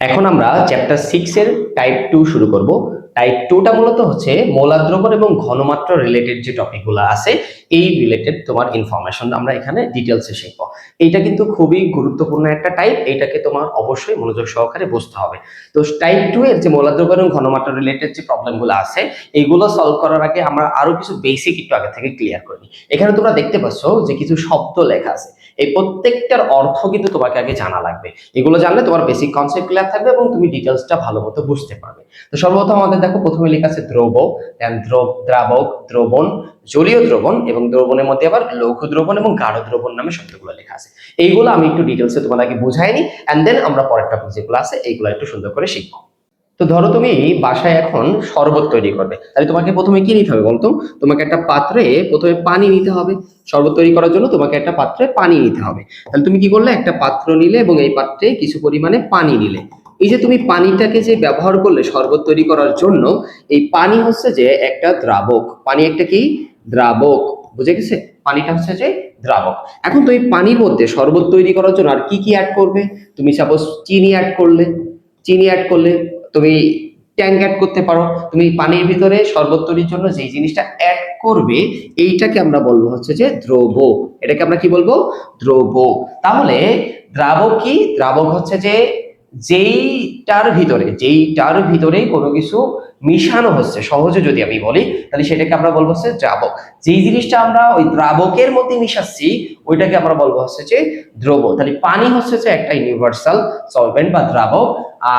এখন আমরা চ্যাপ্টার 6 এর টাইপ 2 শুরু করব। টাইপ 2টা মূলত হচ্ছে মৌলার দ্রবণ এবং ঘনমাত্রা রিলেটেড যে টপিকগুলো আছে এই রিলেটেড তোমার ইনফরমেশন আমরা এখানে ডিটেইলসে শিখব। এইটা কিন্তু খুবই গুরুত্বপূর্ণ একটা টাইপ, এটাকে তোমার অবশ্যই মনোযোগ সহকারে বুঝতে হবে। তো টাইপ 2 এর যে মৌলার দ্রবণ এবং ঘনমাত্রা রিলেটেড যে প্রবলেমগুলো আছে এইগুলো সলভ করার আগে আমরা আরো কিছু বেসিক একটু আগে থেকে ক্লিয়ার করি। এখানে তোমরা দেখতে পাচ্ছ যে কিছু শব্দ লেখা আছে, এই প্রত্যেকটার অর্থ কিন্তু তোমাকে আগে জানা লাগবে। এগুলো জানলে তোমার বেসিক কনসেপ্ট ক্লিয়ার থাকবে এবং তুমি ডিটেইলসটা ভালো মতো বুঝতে পারবে। তো সর্বপ্রথম আমাদের দেখো প্রথমে লেখা আছে দ্রব, দেন দ্রাবক, দ্রবণ, জলীয় দ্রবণ এবং দ্রবণের মধ্যে আবার লঘু দ্রবণ এবং গাঢ় দ্রবণ নামে শব্দগুলো লেখা আছে। এইগুলো আমি একটু ডিটেইলসে তোমাদেরকে বুঝাই নি, এন্ড দেন আমরা পরের টপিক যেগুলো আছে এইগুলো একটু সুন্দর করে শিখবো। তো ধরো তুমি বাসায় এখন শরবত তৈরি করবে, তাহলে তোমাকে প্রথমে কি নিতে হবে বলতো? তোমাকে একটা পাত্রে প্রথমে পানি নিতে হবে। শরবত তৈরি করার জন্য তোমাকে একটা পাত্রে পানি নিতে হবে। তাহলে তুমি কি করলে? একটা পাত্র নিলে এবং এই পাত্রে কিছু পরিমাণে পানি নিলে। এই যে তুমি পানিটাকে যে ব্যবহার করলে শরবত তৈরি করার জন্য, এই পানি হচ্ছে যে একটা দ্রাবক। পানি একটা কি? দ্রাবক। বুঝে গেছে? পানিটা হচ্ছে যে দ্রাবক। এখন তো এই পানির মধ্যে শরবত তৈরি করার জন্য আর কি কি অ্যাড করবে? তুমি সাপোজ চিনি অ্যাড করলে, চিনি অ্যাড করলে তুমি ট্যাঙ্ক অ্যাড করতে পারো। তুমি পানির ভিতরে শরবত তৈরির জন্য যেই জিনিসটা অ্যাড করবে এইটাকে আমরা বলবো হচ্ছে যে দ্রব। এটাকে আমরা কি বলবো? দ্রব। তাহলে দ্রাবক কি? দ্রাবক হচ্ছে যে যেইটার ভিতরে কোনো কিছু মিশানো হচ্ছে, সহজে যদি আমি বলি তাহলে সেটাকে আমরা বলবো হচ্ছে দ্রাবক। যেই জিনিসটা আমরা ওই দ্রাবকের মধ্যে মিশাচ্ছি ওইটাকে আমরা বলবো হচ্ছে যে দ্রব। তাহলে পানি হচ্ছে যে একটা ইউনিভার্সাল সলভেন্ট বা দ্রাবক,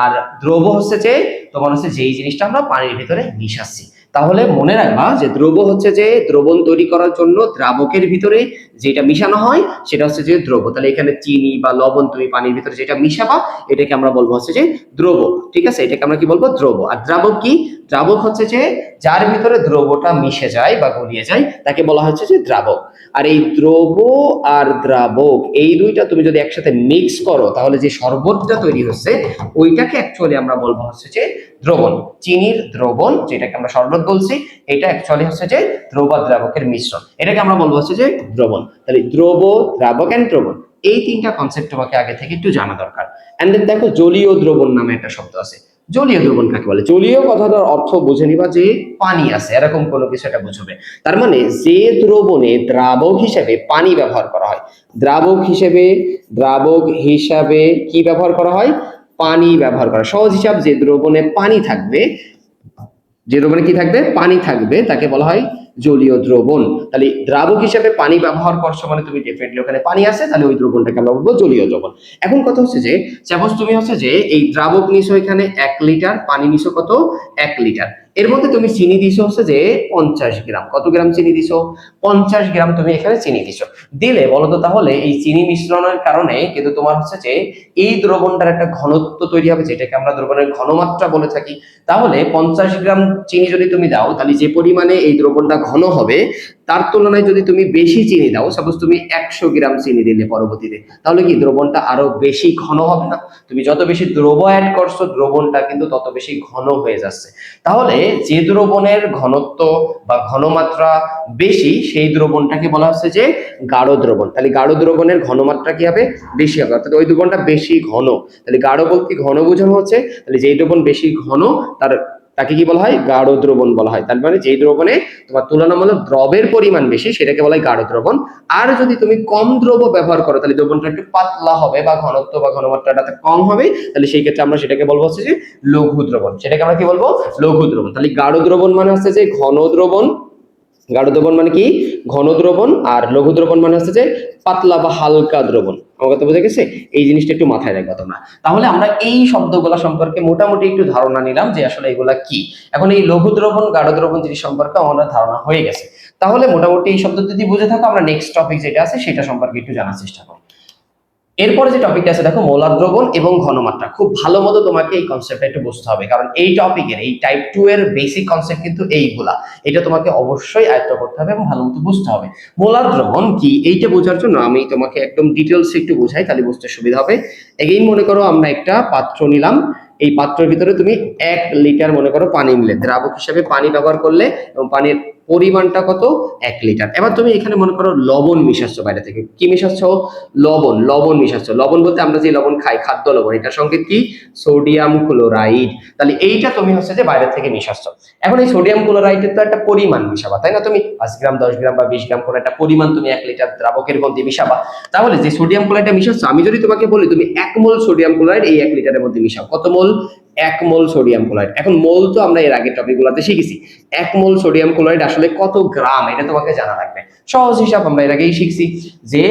আর দ্রব হচ্ছে যে তোমার হচ্ছে যেই জিনিসটা আমরা পানির ভিতরে মিশাচ্ছি। তাহলে মনে রাখবা যে দ্রব হচ্ছে যে দ্রবণ তৈরি করার জন্য দ্রাবকের ভিতরে যেটা মিশানো হয় সেটা হচ্ছে যে দ্রব। তাহলে এখানে চিনি বা লবণ তুমি পানির ভিতরে যেটা মিশাবা এটাকে আমরা বলবো হচ্ছে যে দ্রব। ঠিক আছে, এটাকে আমরা কি বলবো? দ্রব। আর দ্রাবক কি? দ্রাবক হচ্ছে যে যার ভিতরে দ্রবটা মিশে যায় বা গলিয়ে যায় তাকে বলা হচ্ছে যে দ্রাবক। আর এই দ্রব আর দ্রাবক এই দুইটা তুমি যদি একসাথে মিক্স করো তাহলে যে শরবতটা তৈরি হচ্ছে ওইটাকে অ্যাকচুয়ালি আমরা বলবো হচ্ছে যে দ্রবণ। চিনির দ্রবণ যেটাকে আমরা শরবত বলছি, এটা অ্যাকচুয়ালি হচ্ছে যে দ্রব আর দ্রাবকের মিশ্রণ, এটাকে আমরা বলবো হচ্ছে যে দ্রবণ। তাহলে দ্রব, দ্রাবক এন্ড দ্রবণ, এই তিনটা কনসেপ্ট তোমাকে আগে থেকে একটু জানা দরকার। এন্ড দেন দেখো জলীয় দ্রবণ নামে একটা শব্দ আছে। জলীয় দ্রবণ কাকে বলে? জলীয় কথাটার অর্থ বুঝে নিবা যে পানি আছে এরকম কোনো কিছু একটা বুঝবে। তার মানে যে দ্রবণে দ্রাবক হিসেবে পানি ব্যবহার করা হয়, দ্রাবক হিসাবে কি ব্যবহার করা হয়? পানি ব্যবহার করা। সহজ হিসাব, যে দ্রবণে পানি থাকবে, যে দ্রবণে কি থাকবে? পানি থাকবে, তাকে বলা হয় জলীয় দ্রবণ। তাহলে দ্রাবক হিসেবে পানি ব্যবহার করছো মানে তুমি ডেফিনেটলি ওখানে পানি আছে, তাহলে ওই দ্রবণটাকে আমরা বলবো জলীয় দ্রবণ। এখন কথা হচ্ছে যে সাপোজ তুমি হচ্ছে যে এই দ্রাবক নিছো এখানে 1 লিটার, পানি নিছো কত? 1 লিটার। এর মধ্যে তুমি চিনি দিছো হচ্ছে যে 50 গ্রাম। কত গ্রাম চিনি দিছো? 50 গ্রাম তুমি এখানে চিনি দিছো। দিলে বলো তো তাহলে এই চিনি মিশ্রণের কারণে কিন্তু তোমার হচ্ছে যে এই দ্রবণটার একটা ঘনত্ব তৈরি হবে যেটাকে আমরা দ্রবণের ঘনমাত্রা বলে থাকি। তাহলে 50 গ্রাম চিনি যদি তুমি দাও তাহলে যে পরিমাণে এই দ্রবণটা ঘন হবে তার তুলনায় যদি তুমি বেশি চিনি দাও, সাপোজ তুমি 100 গ্রাম চিনি দিলে পরবর্তীতে, তাহলে কি দ্রবণটা আরো বেশি ঘন হবে না? তুমি যত বেশি দ্রব অ্যাড করছো দ্রবণটা কিন্তু তত বেশি ঘন হয়ে যাচ্ছে। তাহলে যে দ্রবণের ঘনত্ব বা ঘনমাত্রা বেশি সেই দ্রবণটাকে বলা হচ্ছে যে গাঢ় দ্রবণ। তাহলে গাঢ় দ্রবণের ঘনমাত্রা কি হবে? বেশি হবে, অর্থাৎ ওই দ্রবণটা বেশি ঘন। তাহলে গাঢ় বলতে ঘন বোঝানো হচ্ছে, তাহলে যেই দ্রবণ বেশি ঘন তাকে কি বলা হয়? গাঢ় দ্রবণ বলা হয়। তার মানে যেই দ্রবণে তোমার তুলনামূলক দ্রবের পরিমাণ বেশি সেটাকে বলা হয় গাঢ় দ্রবণ। আর যদি তুমি কম দ্রব ব্যবহার করো তাহলে দ্রবণটা একটু পাতলা হবে বা ঘনত্ব বা ঘনমাত্রাটা কম হবে, তাহলে সেই ক্ষেত্রে আমরা সেটাকে বলবো হচ্ছে যে লঘু দ্রবণ। সেটাকে আমরা কি বলবো? লঘু দ্রবণ। তাহলে গাঢ় দ্রবণ মানে হচ্ছে যে ঘন দ্রবণ, গাঢ় দ্রবণ মানে কি? ঘন দ্রবণ। আর লঘু দ্রবণ মানে হচ্ছে যে পাতলা বা হালকা দ্রবণ। আমার কথা বুঝে গেছে? এই জিনিসটা একটু মাথায় রাখবা তোমরা। তাহলে আমরা এই শব্দগুলা সম্পর্কে মোটামুটি একটু ধারণা নিলাম যে আসলে এগুলা কি। এখন এই লঘু দ্রবণ, গাঢ় দ্রবণ জিনিস সম্পর্কে আমাদের ধারণা হয়ে গেছে। তাহলে মোটামুটি এই শব্দ যদি বুঝে থাকো আমরা নেক্সট টপিক যেটা আছে সেটা সম্পর্কে একটু জানার চেষ্টা করব। এরপরে যে টপিকটা আছে দেখো মোলার দ্রবণ এবং ঘনমাত্রা। খুব ভালো মতো তোমাকে এই কনসেপ্টটা একটু বুঝতে হবে, কারণ এই টপিকের এই টাইপ 2 এর বেসিক কনসেপ্ট কিন্তু এইগুলা। এটা তোমাকে অবশ্যই আয়ত্ত করতে হবে এবং ভালো মতো বুঝতে হবে। মোলার দ্রবণ কি এইটা বোঝার জন্য আমি তোমাকে একদম ডিটেইলস একটু বোঝাই, তাহলে বুঝতে সুবিধা হবে। এগেইন মনে করো আমরা একটা পাত্র নিলাম, এই পাত্রের ভিতরে তুমি 1 লিটার মনে করো পানি নিলে, দ্রাবক হিসেবে পানি ব্যবহার করলে এবং পানির পরিমাণটা কত 1 লিটার। এবার তুমি এখানে মনে করো লবণ মিশাচ্ছ বাইরে থেকে, কি মিশাচ্ছ? লবণ মিশাচ্ছ। লবণ বলতে আমরা যে লবণ খাই, খাদ্য লবণ, এটার সংকেত কি? Sodium chloride. তাহলে এইটা তুমি হচ্ছে যে বাইরে থেকে মিশাচ্ছ। এখন এই সোডিয়াম ক্লোরাইডের তো একটা পরিমাণ মিশাবা, তাই না? তুমি 5 গ্রাম, 10 গ্রাম বা 20 গ্রাম করে একটা পরিমাণ তুমি 1 লিটার দ্রাবকের মধ্যে মিশাবা। তাহলে যে সোডিয়াম ক্লোরাইডটা মিশাচ্ছ, আমি যদি তোমাকে বলি তুমি 1 মোল সোডিয়াম ক্লোরাইড এই 1 লিটারের মধ্যে মিশাও, কত মোল? 1 মোল সোডিয়াম ক্লোরাইড। এখন মোল তো আমরা এর আগের টপিকগুলোতে শিখেছি, 1 মোল সোডিয়াম ক্লোরাইড আসলে কত গ্রাম এটা তোমাকে জানা লাগবে। সহজ হিসাব আমরা এর আগেই শিখছি যে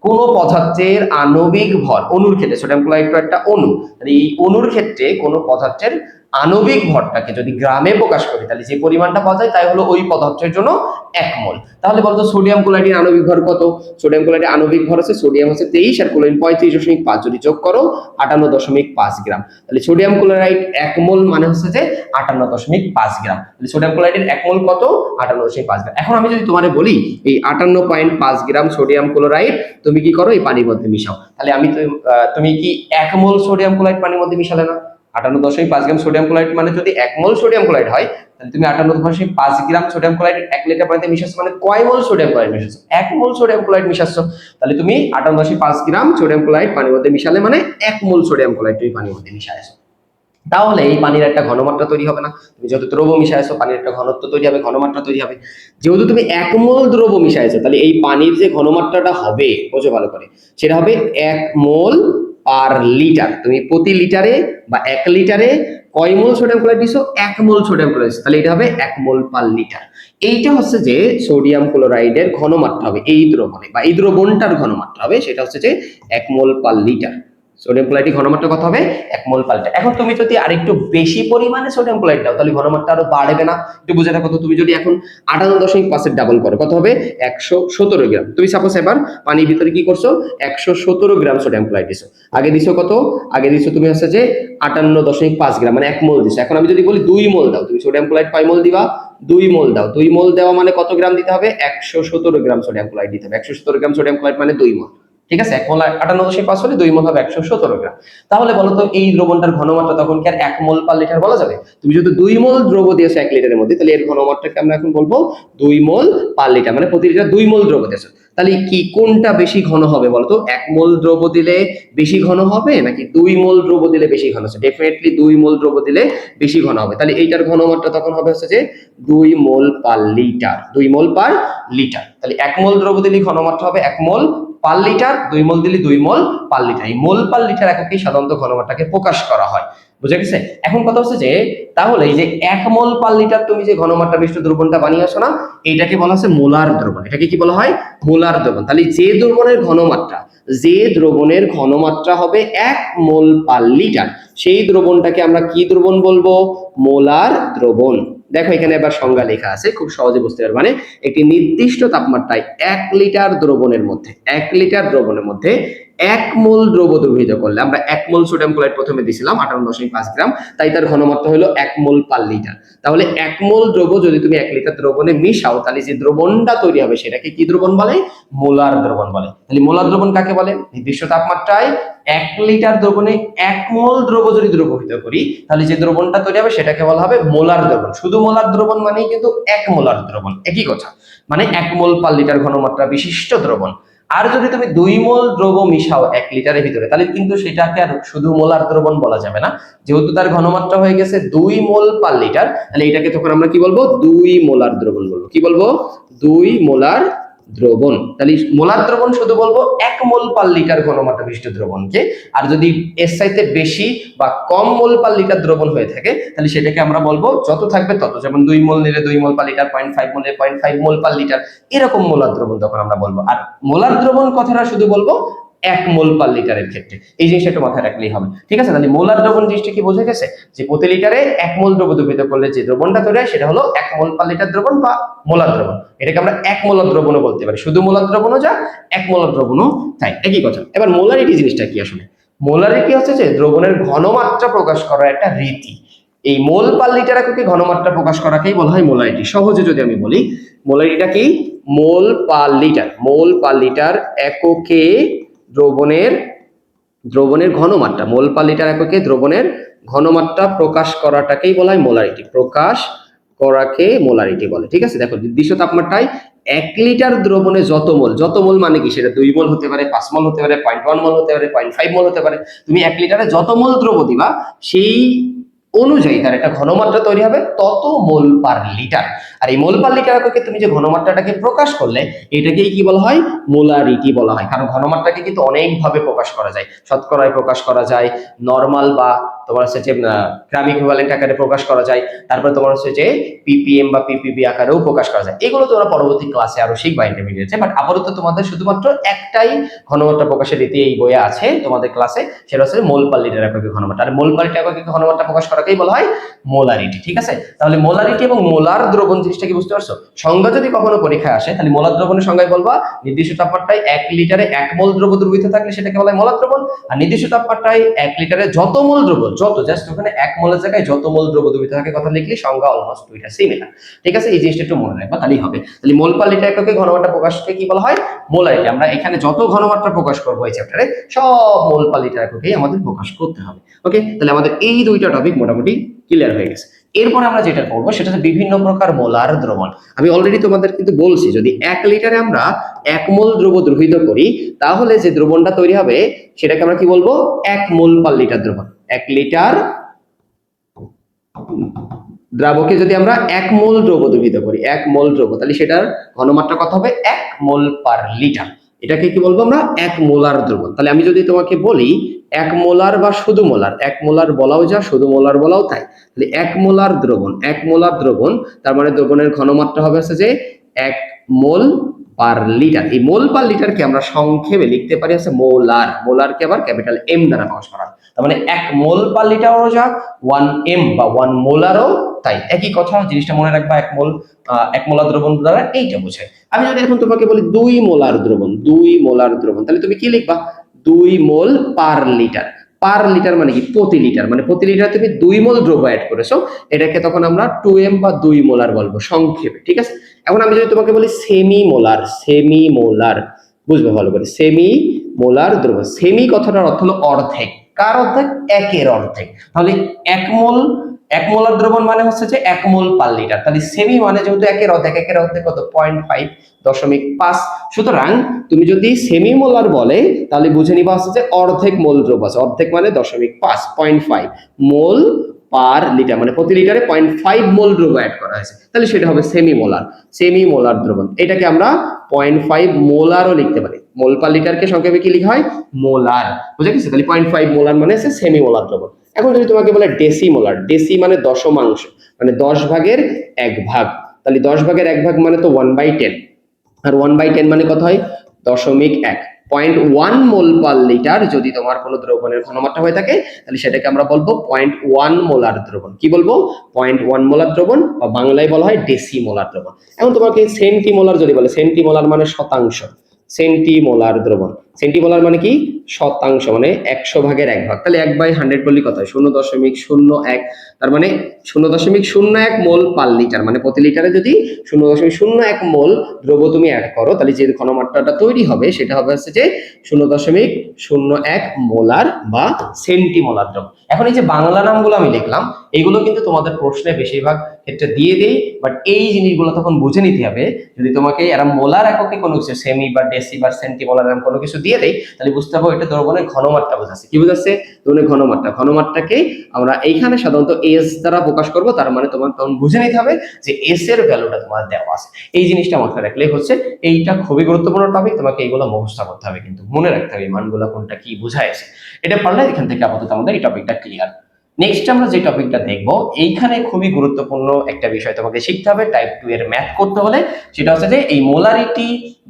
কোন পদার্থের আণবিক ভর, অণুর ক্ষেত্রে সোডিয়াম ক্লোরাইড তো একটা অণু, এই অণুর ক্ষেত্রে কোন পদার্থের আণবিক ভরটাকে যদি গ্রামে প্রকাশ করি, তাহলে যে পরিমাণটা পাওয়া যায় তাই হলো ওই পদার্থের জন্য 1 মোল। তাহলে বলতো সোডিয়াম ক্লোরাইডের আণবিক ভর কত? সোডিয়াম ক্লোরাইডের আণবিক ভর আছে, সোডিয়াম হচ্ছে 23 আর ক্লোরিন 35.5, যদি যোগ করো 58.5 গ্রাম। তাহলে সোডিয়াম ক্লোরাইড 1 মোল মানে হচ্ছে যে 58.5 গ্রাম। তাহলে সোডিয়াম ক্লোরাইডের 1 মোল কত? 58.5 গ্রাম। এখন আমি যদি তোমারে বলি এই 58.5 গ্রাম সোডিয়াম ক্লোরাইড তুমি কি করো? এই পানির মধ্যে মিশাও। তাহলে তুমি কি 1 মোল সোডিয়াম ক্লোরাইড পানির মধ্যে মিশালে না? 58.5 গ্রাম সোডিয়াম ক্লোরাইড মানে যদি 1 মোল সোডিয়াম ক্লোরাইড হয়, তাহলে তুমি 58.5 গ্রাম সোডিয়াম ক্লোরাইড 1 লিটার পানিতে মিশাচ্ছ, মানে কয় মোল সোডিয়াম ক্লোরাইড মিশাচ্ছ? 1 মোল সোডিয়াম ক্লোরাইড মিশাচ্ছ। তাহলে তুমি 58.5 গ্রাম সোডিয়াম ক্লোরাইড পানির মধ্যে মিশালে মানে 1 মোল সোডিয়াম ক্লোরাইড তুমি পানির মধ্যে মিশাইছো। তাহলে এই পানির একটা ঘনমাত্রা তৈরি হবে না? তুমি যেহেতু দ্রব মিশাইছো, পানির একটা ঘনত্ব তৈরি হবে, ঘনমাত্রা তৈরি হবে। যেহেতু তুমি 1 মোল দ্রব মিশাইছো, তাহলে এই পানির যে ঘনমাত্রাটা হবে, বোঝো ভালো করে, সেটা হবে 1 মোল পার লিটার। তুমি প্রতি লিটারে বা 1 লিটারে কয় মোল সোডিয়াম ক্লোরাইড দিছো? 1 মোল সোডিয়াম ক্লোরাইড। তাহলে এটা হবে 1 মোল পার লিটার। এইটা হচ্ছে যে সোডিয়াম ক্লোরাইডের ঘনমাত্রা হবে এই দ্রবণে, বা এই দ্রবণটার ঘনমাত্রা হবে, সেটা হচ্ছে যে 1 মোল পার লিটার। সোডিয়াম ক্লোরাইডের ঘনমাত্রা কত হবে? 1 মোল পার লিটার। এখন তুমি যদি আরেকটু বেশি পরিমাণে সোডিয়াম ক্লোরাইড দাও, তাহলে ঘনমাত্রা আরো বাড়বে না? একটু বুঝে রাখো তো, তুমি যদি এখন 58.5 ডাবল করো, কত হবে? 117 গ্রাম। তুমি সাপোজ এবার পানির ভিতরে কি করছো? 117 গ্রাম সোডিয়াম ক্লোরাইড দিছো। আগে দিছো কত? আগে দিছো তুমি হচ্ছে যে 58.5 গ্রাম, মানে 1 মোল দিছো। এখন আমি যদি বলি 2 মোল দাও, তুমি সোডিয়াম ক্লোরাইড কয় মোল দিবা? 2 মোল দাও। 2 মোল দেওয়া মানে কত গ্রাম দিতে হবে? 117 গ্রাম সোডিয়াম ক্লোরাইড দিতে হবে। 117 গ্রাম সোডিয়াম ক্লোরাইড মানে 2 মোল। ঠিক আছে, 1 মোল 58.5 হলে 2 মোল হবে 117 গ্রাম। তাহলে বলো তো এই দ্রবণটার ঘনমাত্রা তখন কি আর 1 মোল পার লিটার বলা যাবে? তুমি যদি 2 মোল দ্রব দিয়েছো 1 লিটারের মধ্যে, তাহলে এর ঘনমাত্রাকে আমরা এখন বলবো 2 মোল পার লিটার, মানে প্রতি লিটার 2 মোল দ্রব দিয়েছো। তাহলে কি কোনটা বেশি ঘন হবে বলতো? 1 মোল দ্রব দিলে বেশি ঘন হবে নাকি 2 মোল দ্রব দিলে বেশি ঘন হবে? ডেফিনেটলি 2 মোল দ্রব দিলে বেশি ঘন হবে। তাহলে এইটার ঘনমাত্রা তখন হবে হচ্ছে যে 2 মোল পার লিটার। 2 মোল পার লিটার। তাহলে 1 মোল দ্রব দিলে ঘনমাত্রা হবে 1 মোল পার লিটার, 2 মোল দিলে 2 মোল পার লিটার। এই মোল পার লিটার এককে সাধারণত ঘনমাত্রাকে প্রকাশ করা হয়। বুঝে গেছে? এখন কথা হচ্ছে যে তাহলে এই যে 1 মোল পার লিটার তুমি যে ঘনমাত্রা বিশিষ্ট দ্রবণটা বানিয়েছো না, এইটাকে বলা হচ্ছে মোলার দ্রবণ। এটাকে কি বলা হয়? মোলার দ্রবণ। তাহলে যে দ্রবণের ঘনমাত্রা হবে 1 মোল পার লিটার, সেই দ্রবণটাকে আমরা কি দ্রবণ বলবো? মোলার দ্রবণ। দেখো এখানে আবার সংজ্ঞা লেখা আছে, খুব সহজে বুঝতে পারবে। মানে একটি নির্দিষ্ট তাপমাত্রায় 1 লিটার দ্রবণের মধ্যে 1 মোল দ্রব দ্রবীভূত করলে, আমরা 1 মোল সোডিয়াম ক্লোরাইড প্রথমে দিছিলাম 58.5 গ্রাম, তাই তার ঘনমাত্রা হলো 1 মোল পার লিটার। তাহলে 1 মোল দ্রব যদি তুমি 1 লিটার দ্রবণে মিশাও, তাহলে যে দ্রবণটা তৈরি হবে সেটাকে কি দ্রবণ বলে? মোলার দ্রবণ বলে। তাহলে মোলার দ্রবণ কাকে বলে? নির্দিষ্ট তাপমাত্রায় 1 লিটার দ্রবণে 1 মোল দ্রব যদি দ্রবীভূত করি, তাহলে যে দ্রবণটা তৈরি হবে সেটাকে বলা হবে মোলার দ্রবণ। শুধু মোলার দ্রবণ মানেই কিন্তু 1 মোলার দ্রবণ, একই কথা। মানে 1 মোল পার লিটার ঘনমাত্রা বিশিষ্ট দ্রবণ। আর যদি তুমি 2 মোল দ্রব মিশাও 1 লিটারের ভিতরে, তাহলে কিন্তু সেটাকে আর শুধু মোলার দ্রবণ বলা যাবে না। যেহেতু তার ঘনমাত্রা হয়ে গেছে 2 মোল পার লিটার, তাহলে এটাকে তখন আমরা কি বলবো? 2 মোলার দ্রবণ বলবো। কি বলবো? 2 মোলার দ্রবণ। তাহলে মোলার দ্রবণ শুধু বলবো 1 মোল পার লিটার ঘনমাত্রা বিশিষ্ট দ্রবণকে। আর যদি এর চাইতে বেশি বা কম মোল পার লিটার দ্রবণ হয়ে থাকে, তাহলে সেটাকে আমরা বলবো যত থাকবে তত, যেমন 2 মোল নিলে 2 মোল পার লিটার, 0.5 মোল নিলে 0.5 মোল পার লিটার, এরকম মোলার দ্রবণ তখন আমরা বলবো। আর মোলার দ্রবণ কথাটা শুধু বলবো 1 মোল পার লিটারের ক্ষেত্রে। এই জিনিসটা একটু মাথায় রাখলেই হবে। ঠিক আছে? তাহলে মোলার দ্রবণ জিনিসটা কি বোঝা গেছে? যে প্রতি লিটারে 1 মোল দ্রব দ্রবীভূত করলে যে দ্রবণটা তৈরি হয় সেটা হলো 1 মোল পার লিটার দ্রবণ বা মোলার দ্রবণ। এটাকে আমরা 1 মোলার দ্রবণও বলতে পারি। শুধু মোলার দ্রবণও যা, 1 মোলার দ্রবণও তাই, একই কথা। এবার মোলারিটি জিনিসটা কি আসলে? মোলারিটি হচ্ছে যে দ্রবণের ঘনমাত্রা প্রকাশ করার একটা রীতি। এই মোল পার লিটার এককে ঘনমাত্রা প্রকাশ করাকেই বলা হয় মোলারিটি। সহজে যদি আমি বলি, মোলারিটিটা কি? মোল পার লিটার এককে দ্রবণের ঘনমাত্রা, মোল পার লিটার এককে দ্রবণের ঘনমাত্রা প্রকাশ করাটাকেই বলা হয় মোলারিটি। প্রকাশ করাকে মোলারিটি বলে। ঠিক আছে, দেখো নির্দিষ্ট তাপমাত্রায় 1 লিটার দ্রবণে যত মোল মানে কি, সেটা 2 মোল হতে পারে, 5 মোল হতে পারে, 0.1 মোল হতে পারে, 0.5 মোল হতে পারে। তুমি 1 লিটারে যত মোল দ্রব্য দিবা সেই অনুযায়ী তার একটা ঘনমাত্রা তৈরি হবে, তত মোল পার লিটার। আর এই মোল পার লিটার এককে তুমি যে ঘনমাত্রাটাকে প্রকাশ করলে এটাকেই কি বলা হয়, মোলারিটি বলা হয়। কারণ ঘনমাত্রাকে কিন্তু অনেক ভাবে প্রকাশ করা যায়, শতকরায় প্রকাশ করা যায়, নরমাল বা তোমার হচ্ছে যে গ্রাম ইকুইভ্যালেন্ট আকারে প্রকাশ করা যায়, তারপরে তোমার হচ্ছে যে পিপিএম বা পিপিবি আকারেও প্রকাশ করা যায়। এগুলো তোমরা পরবর্তী ক্লাসে আরো শিখবা ইন্টারমিডিয়েটে, বাট আপাতত তোমাদের শুধুমাত্র একটাই ঘনমাত্রা প্রকাশের রীতি এই বইয়ে আছে তোমাদের ক্লাসে, সেটা হচ্ছে মোল পার লিটার এককে ঘনমাত্রা। আর মোল পার লিটার এককে ঘনমাত্রা প্রকাশ করাকেই বলা হয় মোলারিটি। ঠিক আছে, তাহলে মোলারিটি এবং মোলার দ্রবণ জিনিসটা কি বুঝতে পারছো? সংজ্ঞা যদি কখনো পরীক্ষায় আসে তাহলে মোলার দ্রবণের সংজ্ঞায় বলবা নির্দিষ্ট তাপমাত্রায় 1 লিটারে 1 মোল দ্রব্য দ্রবীভূত থাকলে সেটাকে বলা হয় মোলার দ্রবণ। আর নির্দিষ্ট তাপমাত্রায় 1 লিটারে যত মোল দ্রব্য, জাস্ট ওখানে 1 মোলের জায়গায় যত মোল দ্রব্য দ্রবীভূত থাকে কথা লিখলে সংজ্ঞা অলমোস্ট দুইটা সিমিলার। ঠিক আছে, এই জিনিসটা একটু মনে রাখবা তাহলেই হবে। তাহলে মোল পার লিটার এককে ঘনমাত্রা প্রকাশকে কি বলা হয়, মোলারিটি। আমরা এখানে যত ঘনমাত্রা প্রকাশ করবো এই চ্যাপ্টারে সব মোল পার লিটার এককেই আমাদের প্রকাশ করতে হবে। ওকে, তাহলে আমাদের এই দুইটা টপিক মোটামুটি ক্লিয়ার হয়ে গেছে। এরপর আমরা যেটা করবো সেটা হচ্ছে বিভিন্ন প্রকার মোলার দ্রবণ। আমি অলরেডি তোমাদের কিন্তু বলছি, যদি 1 লিটারে আমরা 1 মোল দ্রব্য দ্রবীভূত করি তাহলে যে দ্রবণটা তৈরি হবে সেটাকে আমরা কি বলবো, 1 মোল পার লিটার দ্রবণ। 1 লিটার দ্রাবকে যদি আমরা 1 মোল দ্রব্য দ্রবীভূত করি, 1 মোল দ্রব্য, তাহলে সেটার ঘনমাত্রা কত হবে, 1 মোল পার লিটার। এটাকে কি বলবো আমরা, 1 মোলার দ্রবণ। তাহলে আমি যদি তোমাকে বলি 1 মোলার বা শুধু মোলার, 1 মোলার বলাও যা, শুধু মোলার বলাও তাই, তাহলে 1 মোলার দ্রবণ, 1 মোলার দ্রবণ, তার মানে দ্রবণের ঘনমাত্রা হবে হচ্ছে যে 1 মোল পার লিটার। এই মোল পার লিটারকে আমরা সংক্ষেপে লিখতে পারি হচ্ছে মোলার। মোলারকে আবার ক্যাপিটাল এম দ্বারা প্রকাশ করা হয়। তার মানে 1 মোল পার লিটারও যা, 1 এম বা 1 মোলারও তাই, একই কথা। জিনিসটা মনে রাখবা, 1 মোলার দ্রবণ দ্বারা এইটা বোঝায়। আমি যদি এখন তোমাকে বলি 2 মোলার দ্রবণ, 2 মোলার দ্রবণ, তাহলে তুমি কি লিখবা, 2 মোল পার লিটার। পার লিটার মানে কি, প্রতি লিটার, মানে প্রতি লিটার তুমি 2 মোল দ্রব্য অ্যাড করেছো, এটাকে তখন আমরা 2m বা 2 মোলার বলবো সংক্ষেপে। ঠিক আছে, এখন আমি যদি তোমাকে বলি সেমি মোলার, সেমি মোলার, বুঝবে ভালো করে, সেমি মোলার দ্রব্য। সেমি কথাটার অর্থ হলো অর্ধেক। কার অর্ধেক, একের অর্ধেক। তাহলে 1 মোলার দ্রবণ মানে হচ্ছে যে 1 মোল পার লিটার। তাহলে সেমি মানে যেহেতু একের অর্ধেক, একের অর্ধেক কত, 0.5 সুতরাং তুমি যদি সেমি মোলার বলে তাহলে বুঝে নিবা হচ্ছে যে অর্ধেক মোল দ্রব্য আছে, অর্ধেক মানে 0.5 মোল পার লিটার, মানে প্রতি লিটারে 0.5 মোল দ্রব্য অ্যাড করা হয়েছে, তাহলে সেটা হবে সেমি মোলার। সেমি মোলার দ্রবণ, এটাকে আমরা 0.5 মোলারও লিখতে পারি। মোল পার লিটারকে সংক্ষেপে কি লেখা হয়, মোলার। বুঝে গেছে, তাহলে 0.5 মোলার মানে হচ্ছে সেমি মোলার দ্রবণ। এখন যদি তোমাকে বলে ডেসিমোলার, ডেসি মানে দশমাংশ, মানে 10 ভাগের 1 ভাগ, তাহলে 10 ভাগের 1 ভাগ মানে তো 1/10, আর 1/10 মানে কত হয়, 0.1। 0.1 মোল পার লিটার যদি তোমার কোনো দ্রবণের ঘনমাত্রা হয়ে থাকে তাহলে সেটাকে আমরা বলবো 0.1 মোলার দ্রবণ। কি বলবো, 0.1 মোলার দ্রবণ, বা বাংলায় বলা হয় ডেসিমোলার দ্রবণ। এখন তোমাকে সেন্টিমোলার যদি বলে, সেন্টিমোলার মানে শতাংশ, সেন্টিমোলার দ্রবণ, সেন্টিমোলার মানে কি, শতাংশ, মানে 100 ভাগের 1 ভাগ, তাহলে 1/100 বললে কত হয়, 0.01, তার মানে 0.01 মোল পার লিটার, মানে প্রতি লিটারে যদি 0.01 মোল দ্রব্য তুমি অ্যাড করো তাহলে যে ঘনমাত্রাটা তৈরি হবে সেটা হবে হচ্ছে যে 0.01 মোলার বা সেন্টিমোলার দ্রব্য। এখন এই যে বাংলা নামগুলো আমি লিখলাম এগুলো কিন্তু তোমাদের প্রশ্নে বেশিরভাগ ক্ষেত্রে দিয়ে দেই, বাট এই জিনিসগুলো তখন বুঝে নিতে হবে। যদি তোমাকে এরা মোলার এককে কোনো কিছু সেমি বা ডেসি বা সেন্টিমোলার এরকম কোনো কিছু দিয়ে দেই তাহলে বুঝতে হবে এটা দ্রবণের ঘনমাত্রা বোঝাচ্ছে। কি বোঝাচ্ছে, দ্রবণের ঘনমাত্রা। ঘনমাত্রাকে আমরা এইখানে সাধারণত এস দ্বারা প্রকাশ করব, তার মানে তোমার তখন বুঝে নিতে হবে যে এস এর ভ্যালুটা তোমার দেওয়া আছে। এই জিনিসটা মাথায় রাখলেই হচ্ছে, এইটা খুবই গুরুত্বপূর্ণ টপিক, তোমাকে এইগুলো মুখস্থ করতে হবে, কিন্তু মনে রাখতে হবে এই মানগুলো কোনটা কি বুঝাইছে। এটা পারলে এখান থেকে আপাতত আমাদের এই টপিকটা ক্লিয়ার। নেক্সট আমরা যে টপিকটা দেখবো, এইখানে খুবই গুরুত্বপূর্ণ একটা বিষয় তোমাকে শিখতে হবে টাইপ 2 এর ম্যাথ করতে হলে, সেটা হচ্ছে যে এই মোলারিটি,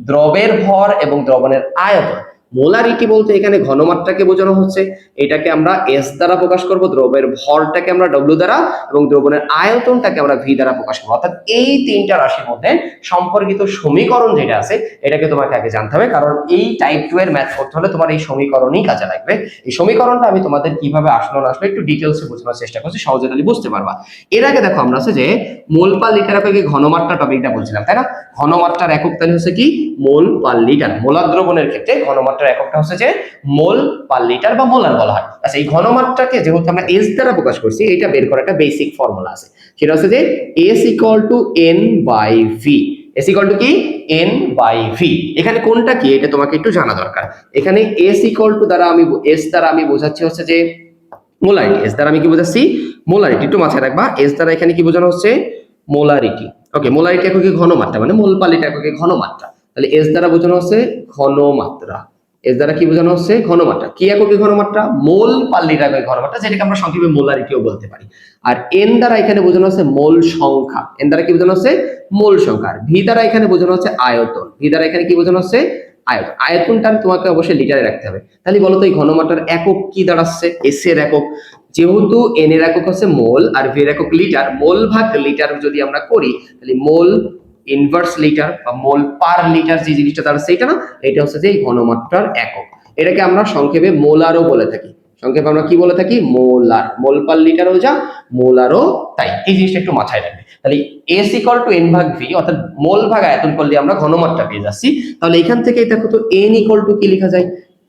দ্রবের ভর এবং দ্রবণের আয়তন। মোলারিটি বলতে এখানে ঘনমাত্রাকে বোঝানো হচ্ছে, এটাকে আমরা এস দ্বারা প্রকাশ করব, দ্রবের ভরটাকে আমরা ডব্লিউ দ্বারা, এবং দ্রবণের আয়তনটাকে আমরা ভি দ্বারা প্রকাশ করবো। অর্থাৎ এই তিনটা রাশির মধ্যে সম্পর্কিত সমীকরণ যেটা আছে এটাকে তোমাকে আগে জানতে হবে, কারণ এই টাইপ 2 এর ম্যাথ করতে হলে তোমার এই সমীকরণই কাজে লাগবে। এই সমীকরণটা আমি তোমাদের কিভাবে আসলো না আসলো একটু ডিটেলসে বোঝানোর চেষ্টা করছি, সহজে তাহলে বুঝতে পারবা। এর আগে দেখো আমরা আছে যে মোল পার লিটার এককে ঘনমাত্রা টপিকটা বলছিলাম, তাই না? ঘনমাত্রার একক তাহলে হচ্ছে কি, মোল পার লিটার। মোলার দ্রবণের ক্ষেত্রে ঘনমাত্রা ঘনমাত্রার এককটা হচ্ছে যে মোল পার লিটার বা মোলার বলা হয়। আচ্ছা, এই ঘনমাত্রাকে যেহেতু আমরা এস দ্বারা প্রকাশ করছি, এটা বের করার একটা বেসিক ফর্মুলা আছে, সেটা হচ্ছে যে S equal to N by V. S equal to কি? N by V. এখানে কোনটা কি এটা তোমাকে একটু জানা দরকার। এখানে এস ইকুয়াল টু দ্বারা এস দ্বারা আমি বোঝাচ্ছি হচ্ছে যে মোলারিটি। এস দ্বারা আমি কি বোঝাচ্ছি? মোলারিটি। একটু মাথায় রাখবা, এস দ্বারা এখানে কি বোঝানো হচ্ছে? মোলারিটি। ওকে, মোলারিটি এককে ঘনমাত্রা, মানে মোল পার লিটার এককে ঘনমাত্রা। তাহলে এস দ্বারা বোঝানো হচ্ছে ঘনমাত্রা। এস দ্বারা কি বোঝানো হচ্ছে? ঘনমাত্রা। কি এককে ঘনমাত্রা? মোল পার লিটার এককে ঘনমাত্রা, যেটাকে আমরা সংক্ষেপে মোলারিটিও বলতে পারি। আর এন দ্বারা এখানে বোঝানো হচ্ছে মোল সংখ্যা। এন দ্বারা কি বোঝানো হচ্ছে? মোল সংখ্যা। আর ভি দ্বারা এখানে বোঝানো হচ্ছে আয়তন। ভি দ্বারা এখানে কি বোঝানো হচ্ছে? আয়তন। আয়তনটা তোমাকে অবশ্যই লিটারে রাখতে হবে। তাহলে বলো তো এই ঘনমাত্রার একক কি দাঁড়াচ্ছে? এস এর একক। যেহেতু এন এর একক হচ্ছে মোল আর ভি এর একক লিটার, মোল ভাগ লিটার যদি আমরা করি তাহলে মোল ইনভার্স লিটার বা মোল পার লিটার যে জিনিসটা দাঁড়াচ্ছে এটা না, এটা হচ্ছে যে এই ঘনমাত্রার একক। এটাকে আমরা সংক্ষেপে মোলারও বলে থাকি। সংক্ষেপে আমরা কি বলে থাকি? মোলার। মোল পার লিটারও যা, মোলারও তাই। এই জিনিসটা একটু মাথায় রাখবে। তাহলে এস ইকুয়াল টু এন ভাগ ভি, অর্থাৎ মোল ভাগ আয়তন করলে আমরা ঘনমাত্রা পেয়ে যাচ্ছি। তাহলে এখান থেকে দেখো তো এন ইকুয়াল টু কি লেখা যায়?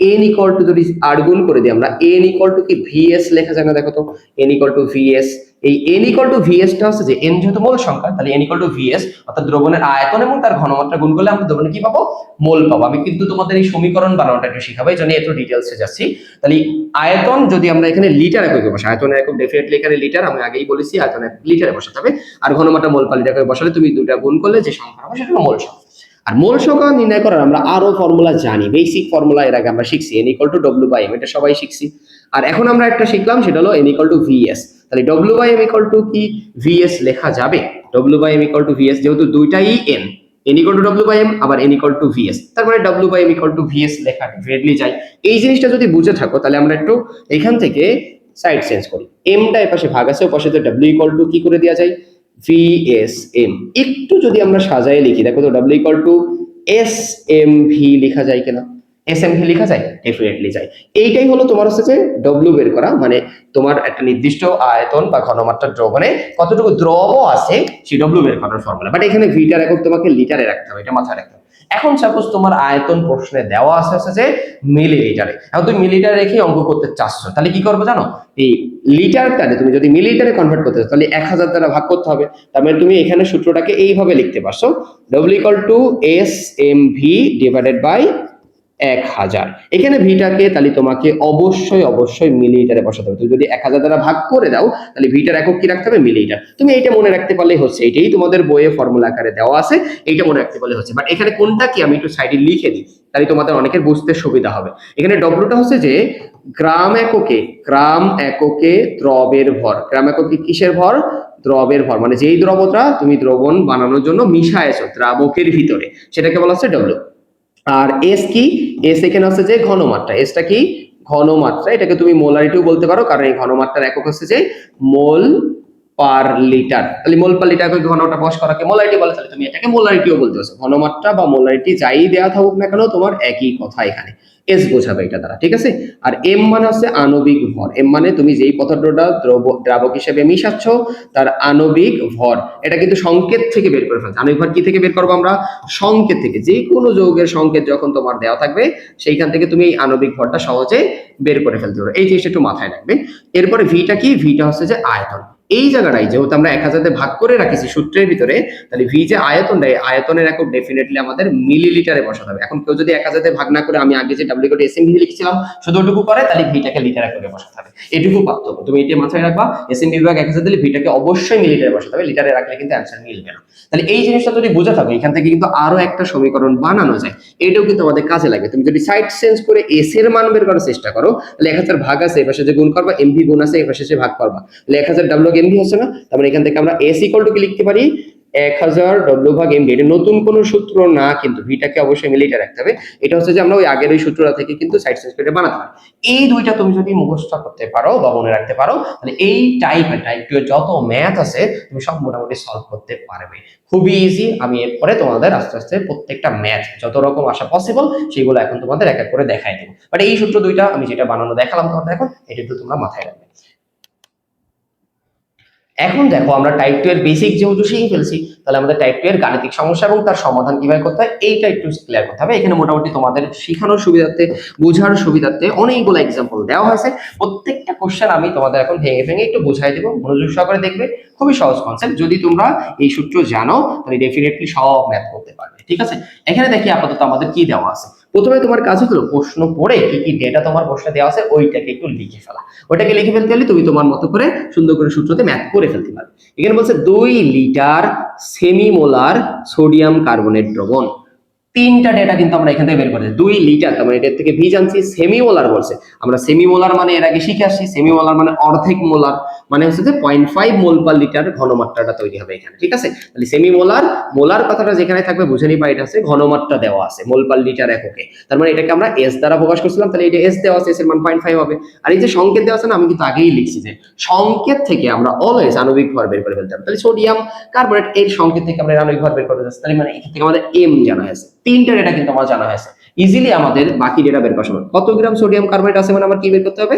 এন ইকুয়াল টু যদি আর গুণ করে দিই আমরা, এন ইকুয়াল টু কি ভিএস লেখা যায় না? দেখো তো, এন ইকুয়াল টু ভিএস। এই এন ইকুয়াল টু ভিএস টা হচ্ছে যে এন যেহেতু মোল সংখ্যা, তাহলে এন ইকুয়াল টু ভিএস, অর্থাৎ দ্রবণের আয়তন এবং তার ঘনমাত্রা গুণ করলে আমরা দ্রবণে কি পাবো? মোল পাবো। আমি কিন্তু তোমাদের এই সমীকরণ বানানোটা একটু শিখাবো, এই জন্য একটু ডিটেলসে যাচ্ছি। তাহলে আয়তন যদি আমরা এখানে লিটার এককে বসাই, আয়তনের একক ডেফিনেটলি এখানে লিটার, আমি আগেই বলেছি আয়তন একক লিটারে বসাতে হবে। আর ঘনমাত্রা মোল পার লিটারে বসালে তুমি দুইটা গুণ করলে যে সংখ্যা হবে সেটা হলো মোল সংখ্যা। আর মোল সংখ্যা নির্ণয় করার আমরা আরো ফর্মুলা জানি, বেসিক ফর্মুলা এর আগে আমরা শিখছি, n equal to W by M, এটা সবাই শিখছি। আর এখন আমরা একটা শিখলাম, সেটা হলো n ইকুয়াল টু ভিএস। তাহলে W by M equal to কি? ভিএস লেখা যাবে। W by M equal to VS, যেহেতু দুইটাই n equal to W by M আবার n ইকুয়াল টু ভিএস, তার মানে W by M equal to VS লেখা ডেফিনেটলি যায়। এই জিনিসটা যদি বুঝে থাকো তাহলে আমরা একটু এখান থেকে সাইড চেঞ্জ করি। এমটা এপাশে ভাগ আছে, ওপাশে তো ডব্লিউ ইকুয়াল টু কি করে দেওয়া যায়? ভিএসএম। একটু যদি আমরা সাজায় লিখি, দেখো তো W equal to S M V লেখা যায় কিনা? এস এম ভি লেখা যায়? ডেফিনেটলি যায়। এইটাই হলো তোমার হচ্ছে যে ডব্লিউ বের করা, মানে তোমার একটা নির্দিষ্ট আয়তন বা ঘনমাত্রার দ্রবণে কতটুকু দ্রব আছে সেই ডব্লিউ বের করার ফর্মুলা। বাট এখানে ভিটার একক তোমাকে লিটারে রাখতে হবে, এটা মাথায় রাখতে হবে। এখন সাপোজ তোমার আয়তন প্রশ্নে দেওয়া আছে হচ্ছে যে মিলিলিটারে, এখন তুমি মিলিলিটারে রেখে অঙ্ক করতে চাচ্ছ, তাহলে কি করবে জানো? এই লিটারটারে তুমি যদি মিলিলিটারে কনভার্ট করতে চাও তাহলে 1000 দ্বারা ভাগ করতে হবে। তার মানে তুমি এখানে সূত্রটাকে এইভাবে লিখতে পারছো, W equal to S M V divided by 1000। এখানে ভিটাকে তাহলে তোমাকে অবশ্যই মিলিলিটারে বসাতে হবে। তুমি যদি 1000 দ্বারা ভাগ করে দাও তাহলে ভিটার একক কি রাখতে হবে? মিলিলিটার। তুমি এইটা মনে রাখতে পারলেই হচ্ছে, এটাই তোমাদের বইয়ে ফর্মুলা আকারে দেওয়া আছে, এইটা মনে রাখতে পারলে হচ্ছে। বাট এখানে কোনটা কি আমি একটু সাইডে লিখে দিই, তাহলে তোমাদের অনেকের বুঝতে সুবিধা হবে। এখানে ডব্লিউটা হচ্ছে যে গ্রাম এককে দ্রবের ভর। গ্রাম এককে কিসের ভর? দ্রবের ভর, মানে যেই দ্রবটা তুমি দ্রবণ বানানোর জন্য মিশায়েছো দ্রাবকের ভিতরে, সেটাকে বলা হচ্ছে ডব্লিউ। আর এস কি? এস এখানে হচ্ছে যে ঘনমাত্রা। এসটা কি? ঘনমাত্রা। এটাকে তুমি মোলারিটিও বলতে পারো, কারণ এই ঘনমাত্রার একক হচ্ছে যে মোল পার লিটার। তাহলে মোল পার লিটার ঘনটা প্রকাশ করাকে মোলারিটি বলে, তাহলে তুমি এটাকে মোলারিটিও বলতে পারছো। ঘনমাত্রা বা মোলারিটি যাই দেওয়া থাকুক না কেন, তোমার একই কথা এখানে এস বোঝাবে এটা দ্বারা, ঠিক আছে? আর এম মানে হচ্ছে আণবিক ভর। এম মানে তুমি যেই পদার্থটা দ্রাবক হিসেবে মিশাচ্ছ তার আণবিক ভর। এটা কিন্তু সংকেত থেকে বের করে ফেলছে। আণবিক ভর কি থেকে বের করবো আমরা? সংকেত থেকে। যে কোনো যৌগের সংকেত যখন তোমার দেওয়া থাকবে সেইখান থেকে তুমি এই আণবিক ভরটা সহজে বের করে ফেলতে পারো। এই জিনিসটা একটু মাথায় রাখবে। এরপরে ভিটা কি? ভিটা হচ্ছে যে আয়তন। এই জায়গাটাই যেহেতু আমরা 1000 তে ভাগ করে রাখিছি সূত্রের ভিতরে, তাহলে ভি যে আয়তন দেয়, আয়তনের একক ডেফিনেটলি আমাদের মিলিলিটারে বসাতে হবে। এখন কেউ যদি 1000 তে ভাগ না করে আমি আগে যে W equal to S M V লিখছিলাম শুধু ওটুকু করে, তাহলে ভিটাকে লিটারে করে বসাতে হবে। এটুকু পার্থক্য তুমি এটা মাথায় রাখবা। এস এম ভি ভাগ 1000 দিলে ভিটাকে অবশ্যই মিলিটারে বসাতে হবে, লিটারে রাখলে কিন্তু অ্যানসার মিলবে না। তাহলে এই জিনিসটা যদি বুঝে থাকো, এখান থেকে কিন্তু আরো একটা সমীকরণ বানানো যায়, এটাও কিন্তু আমাদের কাজে লাগে। তুমি যদি সাইড চেঞ্জ করে এস এর মান বের করার চেষ্টা করো, তাহলে 1000 ভাগ আছে এপাশে যে গুণ করবা, এমভি গুণ আছে এপাশে যে ভাগ করবা, তাহলে 1000 ডব্লিউ এমভি হচ্ছে না? তারপরে এখান থেকে আমরা এস ইকুয়াল টু কি লিখতে পারি? 1000 ডব্লিউ ভাগ এমভি। এটা নতুন কোনো সূত্র না, কিন্তু ভিটাকে অবশ্যই মিলিটারে রাখতে হবে। এটা হচ্ছে যে আমরা ওই আগের ওই সূত্রটা থেকে কিন্তু সাইড চেঞ্জ করে বানাতে পারি। এই দুইটা তুমি যদি মুখস্থ করতে পারো বা মনে রাখতে পারো, তাহলে এই টাইপ 2 এর যত ম্যাথ আছে তুমি সব মোটামুটি সলভ করতে পারবে। খুবই ইজি। আমি এরপরে তোমাদের আস্তে আস্তে প্রত্যেকটা ম্যাথ যত রকম আসা পসিবল সেগুলো এখন তোমাদের এক এক করে দেখাই দেবো। বাট এই সূত্র দুইটা আমি যেটা বানানো দেখালাম তোমাদের এখন, এটা একটু তোমরা মাথায় রাখবে। এখন দেখো আমরা টাইপ 2 এর বেসিক যেহেতু শিখে ফেলছি, তাহলে আমাদের টাইপ 2 এর গাণিতিক সমস্যা এবং তার সমাধান কিভাবে করতে হয় এইটা একটু ক্লিয়ার করতে হবে। এখানে মোটামুটি তোমাদের শেখানোর সুবিধার্থে, বোঝার সুবিধার্থে অনেকগুলো एग्जांपल দেওয়া হয়েছে। প্রত্যেকটা কোশ্চেন আমি তোমাদের এখন ভেঙে ভেঙে একটু বুঝাই দেব, মনোযোগ সহকারে দেখবে। খুবই সহজ কনসেপ্ট, যদি তোমরা এই সূত্র জানো তাহলে ডেফিনেটলি সব ম্যাথ করতে পারবে। ঠিক আছে, এখানে দেখি আপাতত আমাদের কি দেওয়া আছে। প্রথমে তোমার কাজ হলো প্রশ্ন পড়ে কি কি ডেটা তোমার প্রশ্নে দেওয়া আছে ওইটাকে একটু লিখে ফেলা। ওইটাকে লিখে ফেলতে হলে তুমি তোমার মতো করে সুন্দর করে সূত্রতে ম্যাথ করে ফেলতে পারবে। এখানে বলছে 2 লিটার সেমিমোলার সোডিয়াম কার্বনেট দ্রবণ। তিনটা ডেটা কিন্তু আমরা এখান থেকে বের করেছি। 2 লিটার, তার মানে এটার থেকে ভি জানছি। সেমিমোলার বলছে, আমরা সেমিমোলার মানে এর আগে শিখে আসছি। সেমিমোলার মানে অর্ধেক মোলার, মানে হচ্ছে যে 0.5 মোল পার লিটার ঘনমাত্রাটা তৈরি হবে এখানে। ঠিক আছে, তাহলে সেমিমোলার, মোলার কথাটা যেখানে থাকবে বুঝে নিবা এটা আছে ঘনমাত্রা দেওয়া আছে মোল পার লিটার এককে। তার মানে এটাকে আমরা এস দ্বারা প্রকাশ করছিলাম, তাহলে এটা এস দেওয়া আছে, এস এর মান 0.5 হবে। আর এই যে সংকেত দেওয়া আছে না, আমি কিন্তু আগেই লিখছি যে সংকেত থেকে আমরা অলওয়েজ আণবিক ভর বের করে ফেলতে হবে। তাহলে সোডিয়াম কার্বনেট এর সংকেত থেকে আমরা আণবিক ভর বের করে দিচ্ছি, তাহলে মানে এখান থেকে আমাদের এম জানা আছে। তিনটা ডেটা কিন্তু আমার জানা হয়েছে, ইজিলি আমাদের বাকি ডেটা বের করা সম্ভব। কত গ্রাম সোডিয়াম কার্বনেট আছে মানে আমার কি বের করতে হবে,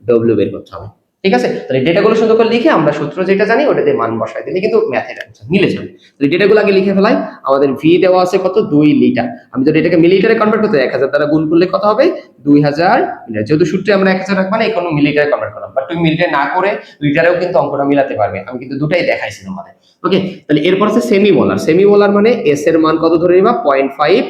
ডব্লিউ বের করতে হবে। ঠিক আছে, তাহলে ডেটাগুলো সুন্দর করে লিখে আমরা সূত্র যেটা জানি ওটাতে মান বসাই দিলে কিন্তু ম্যাথের অ্যানসার মিলে যাবে। তাহলে ডেটাগুলো আগে লিখে ফেলাই। আমাদের ভি দেওয়া আছে কত, 2 লিটার। আমি যদি এটাকে মিলিলিটারে কনভার্ট করতে 1000 দ্বারা গুণ করলে কত হবে, 2000 লিটার। যেহেতু সূত্রে আমরা 1000 রাখবো না, এখন মিলিলিটারে কনভার্ট করলাম। বাট তুমি মিলিলিটারে না করে লিটারেও কিন্তু অঙ্কটা মিলাতে পারবে, আমি কিন্তু দুটাই দেখাইছি তোমাদের। ওকে, তাহলে এরপর আছে সেমিমোলার। সেমিমোলার মানে এস এর মান কত ধরে নিবা, 0.5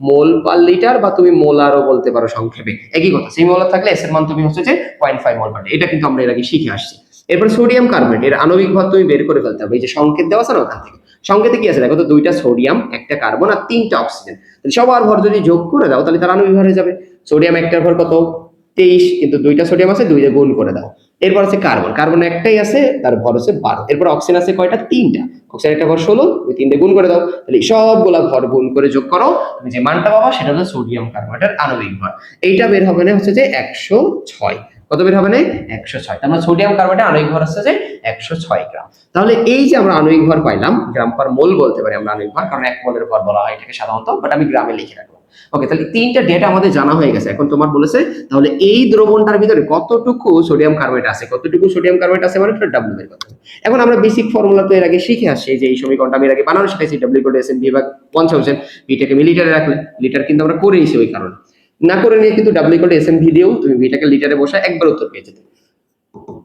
মোল পার লিটার, বা তুমি মোলারও বলতে পারো সংক্ষেপে, একই কথা। সেমিমোলার থাকলে এস এর মান তুমি হচ্ছে যে 0.5 মোল পার, এটা কিন্তু আমরা এর আগে শিখে আসছি। এরপর সোডিয়াম কার্বনেট, এর আণবিক ভর তুমি বের করে ফেলতে হবে। এই যে সংকেত দেওয়া আছে না ওখান থেকে, সংকেতে কি আছে দেখো তো, 2টা সোডিয়াম, 1টা কার্বন আর 3টা অক্সিজেন। তাহলে সবার ভর যদি যোগ করে দাও তাহলে তার আণবিক ভর হয়ে যাবে। সোডিয়াম একটার ভর কত, 23, কিন্তু 2টা সোডিয়াম আছে, 2 দিয়ে গুণ করে দাও। এরপর আছে কার্বন, কার্বন একটাই আছে, তার ভর হচ্ছে 12। এরপর অক্সিজেন আছে কয়টা, 3টা, অক্সিজেন একটা ভর 16, তুমি 3 দিয়ে গুণ করে দাও। তাহলে সবগুলা ভর গুণ করে যোগ করো, তুমি যে মানটা পাবা সেটা হচ্ছে সোডিয়াম কার্বনেটের আণবিক ভর। এইটা বের হবে না হচ্ছে যে 106। কত বের হবে না, 106। তার মানে সোডিয়াম কার্বনেটের আণবিক ভর হচ্ছে যে 106 গ্রাম। তাহলে এই যে আমরা আণবিক ভর পাইলাম, গ্রাম পার মোল বলতে পারি আমরা আণবিক ভর, কারণ 1 মোলের ভর বলা হয় এটাকে সাধারণত, বাট আমি গ্রামে লিখে রাখলাম। ওকে, তাহলে তিনটা ডেটা আমাদের জানা হয়ে গেছে। এখন তোমার বলেছে তাহলে এই দ্রবণটার ভিতরে কতটুকু সোডিয়াম কার্বনেট আছে, কতটুকু সোডিয়াম কার্বনেট আছে মানে ডাব্লিউ বের করতে হবে। এখন আমরা বেসিক ফর্মুলা তো এর আগে শিখে আসছি, যে এই সমীকরণটা আমি এর আগে বানানো শিখেছি, W equal to S N V ভাগ 1000, ভিটাকে মিলিটারে রাখলে, লিটার কিন্তু আমরা করে নিয়েছি ওই কারণে। না করে নিয়ে কিন্তু W equal to S N V দিয়েও তুমি ভিটাকে লিটারে বসায় একবার উত্তর পেয়ে যেতে।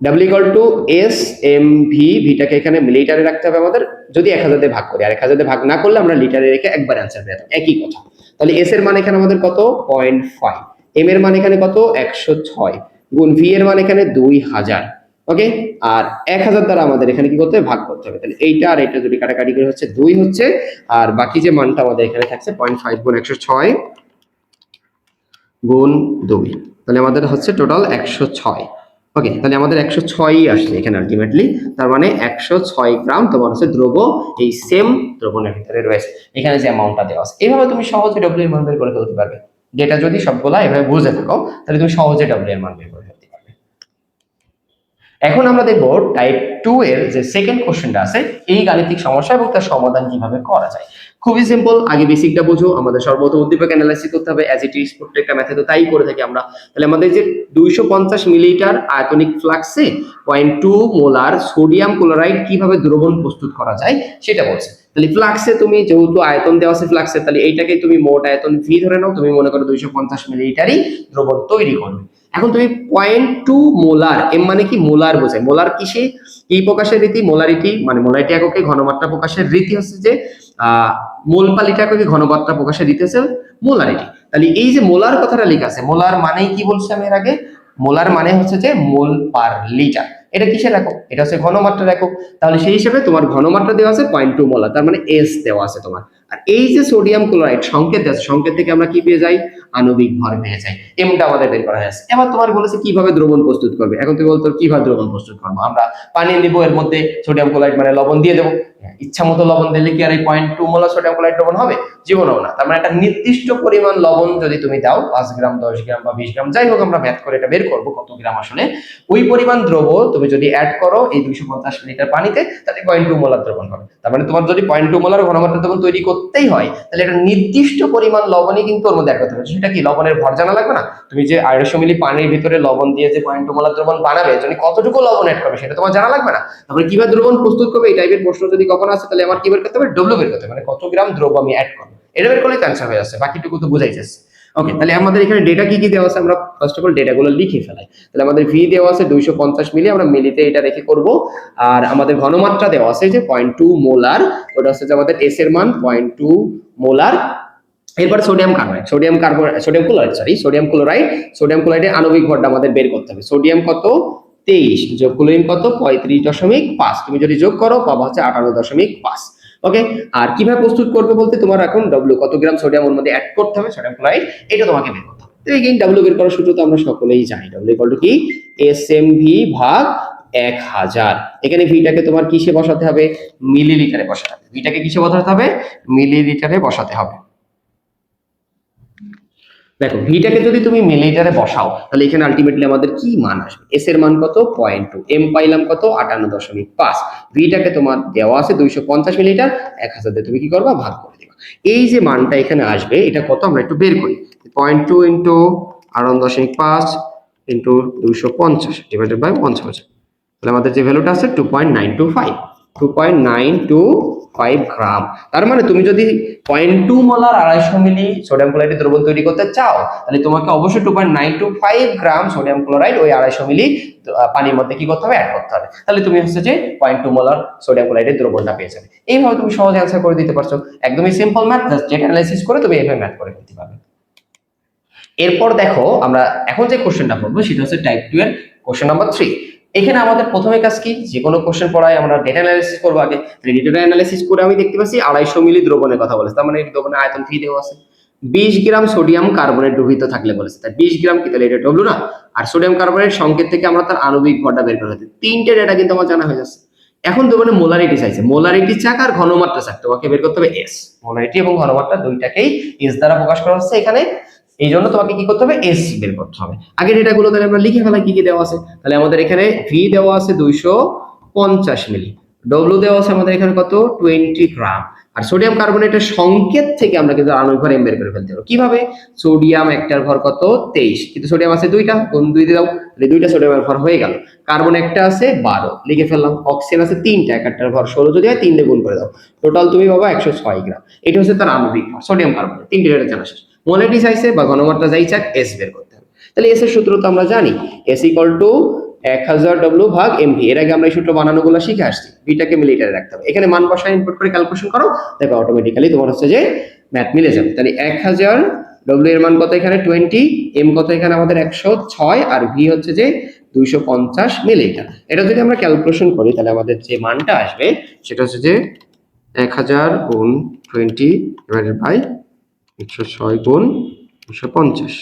W equal to S M V, ভিটাকে এখানে মিলিটারে রাখতে হবে আমাদের, যদি 1000 দিয়ে ভাগ করি, আর 1000 দিয়ে ভাগ না করলে আমরা লিটারে রেখে একবার অ্যান্সার পেয়ে যেতাম, একই কথা। তাহলে এস এর মান এখানে আমাদের কত, 0.5, এম এর মান এখানে কত, 106, গুণ ভি এর মান এখানে 2000। ওকে, আর 1000 দ্বারা আমাদের এখানে কি করতে হবে, ভাগ করতে হবে। তাহলে এইটা আর এটা যদি কাটাকাটি করে হচ্ছে 2 হচ্ছে, আর বাকি যে মানটা আমাদের এখানে থাকছে 0.5 গুণ 106 গুণ 2, তাহলে আমাদের হচ্ছে টোটাল 106। ওকে, তাহলে আমাদের 106ই আসছে এখানে আলটিমেটলি। তার মানে 106 গ্রাম তোমার হচ্ছে দ্রব্য এই সেম দ্রবণের ভিতরে রয়েছে, এখানে যে অ্যামাউন্টটা দেওয়া আছে। এইভাবে তুমি সহজে ডব্লিউ এর মান বের করে ফেলতে পারবে। যেটা যদি সবগুলা এভাবে বুঝে থাকো তাহলে তুমি সহজে ডব্লিউ এর মান বের করে ফেলতে পারবে। এখন আমরা দেখবো টাইপ 2 এর যে সেকেন্ড কোশ্চেনটা আছে, এই গাণিতিক সমস্যা এবং তার সমাধান কিভাবে করা যায়। খুবই সিম্পল, আগে বেসিকটা বুঝো। আমাদের সর্বপ্রথম উদ্দীপক অ্যানালাইসিস করতে হবে, অ্যাজ ইট ইজ প্রত্যেকটা ম্যাথে তো তাই করে থাকি আমরা। তাহলে আমাদের যে 250 মিলিলিটার আয়তনিক ফ্লাক্সে 0.2 মোলার সোডিয়াম ক্লোরাইড কিভাবে দ্রবণ প্রস্তুত করা যায় সেটা বলছে। তাহলে ফ্লাক্সে তুমি যেহেতু আয়তন দেওয়া আছে ফ্লাক্সে, তাহলে এইটাকে তুমি মোট আয়তন ভি ধরে নাও। তুমি মনে করো 250 মিলিলিটারই দ্রবণ তৈরি করবে। এখন তুমি 0.2 মোলার, এম মানে কি, মোলার বোঝায়। মোলার কিসে, কি প্রকাশের রীতি, মোলারিটি মানে মোলারিটি এককে ঘনমাত্রা প্রকাশের রীতি হচ্ছে যে মোল পার লিটার এককে ঘনমাত্রা প্রকাশের রীতি হচ্ছে মোলারিটি। তাহলে এই যে মোলার কথাটা লেখা আছে, মোলার মানে কি বলছি আমি এর আগে, মোলার মানে হচ্ছে যে মোল পার লিটার। এটা কিসের একক, এটা হচ্ছে ঘনমাত্রার একক। তাহলে সেই হিসেবে তোমার ঘনমাত্রা দেওয়া আছে 0.2 মোলার, তার মানে এস দেওয়া আছে তোমার। আর এই যে সোডিয়াম ক্লোরাইড সংকেত আছে, সংকেত থেকে আমরা কি পেয়ে যাই, আণবিক ভর পেয়ে যাই। এমটা আমাদের বের করা হয়েছে। এবার তোমার বলেছে কিভাবে দ্রবণ প্রস্তুত করবে। এখন তুমি বলতো কিভাবে দ্রবণ প্রস্তুত করবো, আমরা পানি দিব, এর মধ্যে সোডিয়াম ক্লোরাইড মানে লবণ দিয়ে দেবো। ইচ্ছা মতো লবণ দিলে কি আর এই 0.2 মোলার সোডিয়াম ক্লোরাইড লবণ হবে, জীবনেও না। তার মানে একটা নির্দিষ্ট পরিমাণ লবণ যদি তুমি দাও, 5 গ্রাম 10 গ্রাম বা 20 গ্রাম, যাই হোক, আমরা ম্যাথ করে এটা বের করবো কত গ্রাম আসলে, ওই পরিমাণ দ্রব্য তুমি যদি অ্যাড করো এই 250 লিটার পানিতে, তাহলে 0.2 মোলার দ্রবণ হবে। তার মানে তোমার যদি 0.2 মোলার ঘনমাত্রা দ্রবণ তৈরি করতে করতেই হয় তাহলে একটা নির্দিষ্ট পরিমাণ লবণই কিন্তু ওর মধ্যে অ্যাড করতে হবে। সেটা কি, লবণের ভর জানা লাগবে না? তুমি যে 250 মিলি পানির ভিতরে লবণ দিয়ে যে 0.2 মোলার দ্রবণ বানাবে, এর জন্য কতটুকু লবণ অ্যাড করবে সেটা তোমার জানা লাগবে না? তারপরে কিভাবে দ্রবণ প্রস্তুত করবে এই টাইপের প্রশ্ন যদি কখনো আসে তাহলে আমার কি বের করতে হবে, ডব্লিউ বের করতে হবে, মানে কত গ্রাম দ্রব্য আমি অ্যাড করবো, এটা বের করলেই অ্যান্সার হয়ে যাচ্ছে, বাকিটুকু তো বুঝাই যাচ্ছে। ওকে, তাহলে আমাদের এখানে ডেটা কি কি দেওয়া আছে আমরা ফার্স্ট অফ অল ডেটাগুলো লিখে ফেলাই। তাহলে আমাদের ভি দেওয়া আছে 250 মিলি, আমরা মিলিতে এটা রেখে করব। আর আমাদের ঘনমাত্রা দেওয়া আছে যে 0.2 মোলার, ওটা হচ্ছে যে আমাদের এস এর মান 0.2 মোলার। এরপর সোডিয়াম ক্লোরাইড, সোডিয়াম ক্লোরাইডের আণবিক ভরটা আমাদের বের করতে হবে। সোডিয়াম কত, 23, যোগ ক্লোরিন কত, 35.5। তুমি যদি যোগ করো পাবা হচ্ছে 58.5। ওকে, আর কিভাবে প্রস্তুত করবে বলতে তোমার এখন ডব্লিউ কত গ্রাম সোডিয়াম ওর মধ্যে অ্যাড করতে হবে, সোডিয়াম ক্লোরাইড, এটা তোমাকে বের করতে হবে। তো এগেইন ডব্লিউ বের করার সূত্র তো আমরা সকলেই জানি, ডব্লিউ ইকুয়াল টু কি, এসএমভি ভাগ 1000। এখানে ভিটাকে তোমার কিসে বসাতে হবে, মিলিলিটারে বসাতে হবে। ভিটাকে কিসে বসাতে হবে, মিলিলিটারে বসাতে হবে। দেখো ভিটাকে যদি তুমি মিলিলিটারে বসাও তাহলে এখানে আলটিমেটলি আমাদের কি মান আসবে, এস এর মান কত 0.2, এম পাইলাম কত 58.5, ভিটাকে তোমার দেওয়া আছে 250 মিলিলিটার, 1000 দিয়ে তুমি কি করবা, ভাগ করে দিবা। এই যে মানটা এখানে আসবে এটা কত আমরা একটু বের করি, 0.2 ইন্টু 58.5 ইন্টু 250 ডিভাইডেড বাই 1000, তাহলে আমাদের যে ভ্যালুটা আছে 2.925 গ্রাম। তার মানে তুমি যদি 0.2 মোলার 250 মিলি সোডিয়াম ক্লোরাইডের দ্রবণ তৈরি করতে চাও তাহলে তোমাকে অবশ্যই 2.925 গ্রাম সোডিয়াম ক্লোরাইড ওই 250 মিলি পানির মধ্যে কি করতে হবে, অ্যাড করতে হবে। তাহলে তুমি হচ্ছে যে 0.2 মোলার সোডিয়াম ক্লোরাইডের দ্রবণটা পেয়ে যাবে। এইভাবে তুমি সহজে অ্যান্সার করে দিতে পারছো, একদমই সিম্পল ম্যাথ, জাস্ট যেটা অ্যানালাইসিস করে তুমি এইভাবে ম্যাথ করে ফেলতে পারবে। এরপর দেখো আমরা এখন যে কোশ্চেনটা পড়বো সেটা হচ্ছে টাইপ 2 এর কোশ্চেন নাম্বার 3। এখানে আমাদের প্রথমে কাজ কি, যে কোনো কোশ্চেন পড়ায় আমরা ডেটা অ্যানালাইসিস করব। আগে ডেটা অ্যানালাইসিস করে আমি দেখতে পাচ্ছি 250 মিলি দ্রবণের কথা বলেছে, তার মানে এই দ্রবণের আয়তন ভি দেওয়া আছে। 20 গ্রাম সোডিয়াম কার্বনেট দ্রবীভূত থাকলে বলেছে, তাই 20 গ্রাম কি, তাহলে এটা ডব্লিউ না। আর সোডিয়াম কার্বনেট সংকেত থেকে আমরা তার আণবিক ভরটা বের করে দিই, তিনটে ডেটা কিন্তু আমার জানা হয়ে যাচ্ছে। এখন দ্রবণের মোলারিটি চাইছে, মোলারিটি চাক আর ঘনমাত্রা চাক, তোমাকে বের করতে হবে এস। মোলারিটি এবং ঘনমাত্রা দুইটাকেই এস দ্বারা প্রকাশ করা হচ্ছে এখানে, এই জন্য তোমাকে কি করতে হবে, এস বের করতে হবে। আগে ডেটাগুলো তাহলে আমরা লিখে ফেলাই কি কি দেওয়া আছে। তাহলে আমাদের এখানে ভি দেওয়া আছে 250 মিলি, ডব্লিউ দেওয়া আছে আমাদের এখানে কত 20 গ্রাম। আর সোডিয়াম কার্বনেটের সংকেত থেকে আমরা কিন্তু আণবিক ভর এম বের করে ফেলতে পারবো। কিভাবে, সোডিয়াম একটার ভর কত 23, কিন্তু সোডিয়াম আছে দুইটা, গুণ 2 দিয়ে দাও, তাহলে দুইটা সোডিয়ামের ভর হয়ে গেল। কার্বন একটা আছে 12, লিখে ফেললাম। অক্সিজেন আছে 3টা, একটার ভর 16, যদি হয় 3 দিয়ে গুণ করে দাও, টোটাল তুমি পাবা 106 গ্রাম। এটা হচ্ছে তার আণবিক ভর সোডিয়াম কার্বনেট, তিনটে ডেটা জানা শেষ। মোলারিটি চাইছে বা ঘনমাত্রা যাই চাক, এস বের করতে হবে। তাহলে এস এর সূত্র তো আমরা জানি, এস ইকুয়াল টু 1000 ডব্লিউ ভাগ এমভি। এর আগে আমরা এই সূত্র বানানোগুলো শিখে আসছি। ভিটাকে মিলিলিটারে রাখতে হবে, এখানে মান বসায় ইনপুট করে ক্যালকুলেশন করো, দেখো অটোমেটিক্যালি তোমার হচ্ছে যে ম্যাথ মিলে যাবে। তাহলে 1000 ডব্লিউ এর মান কত এখানে 20, এম কত এখানে আমাদের 106, আর ভি হচ্ছে যে 250 মিলিলিটার। এটা যদি আমরা ক্যালকুলেশন করি তাহলে আমাদের যে মানটা আসবে সেটা হচ্ছে যে 1000 গুণ 20 ডিভাইডেড বাই 106 গুণ 250,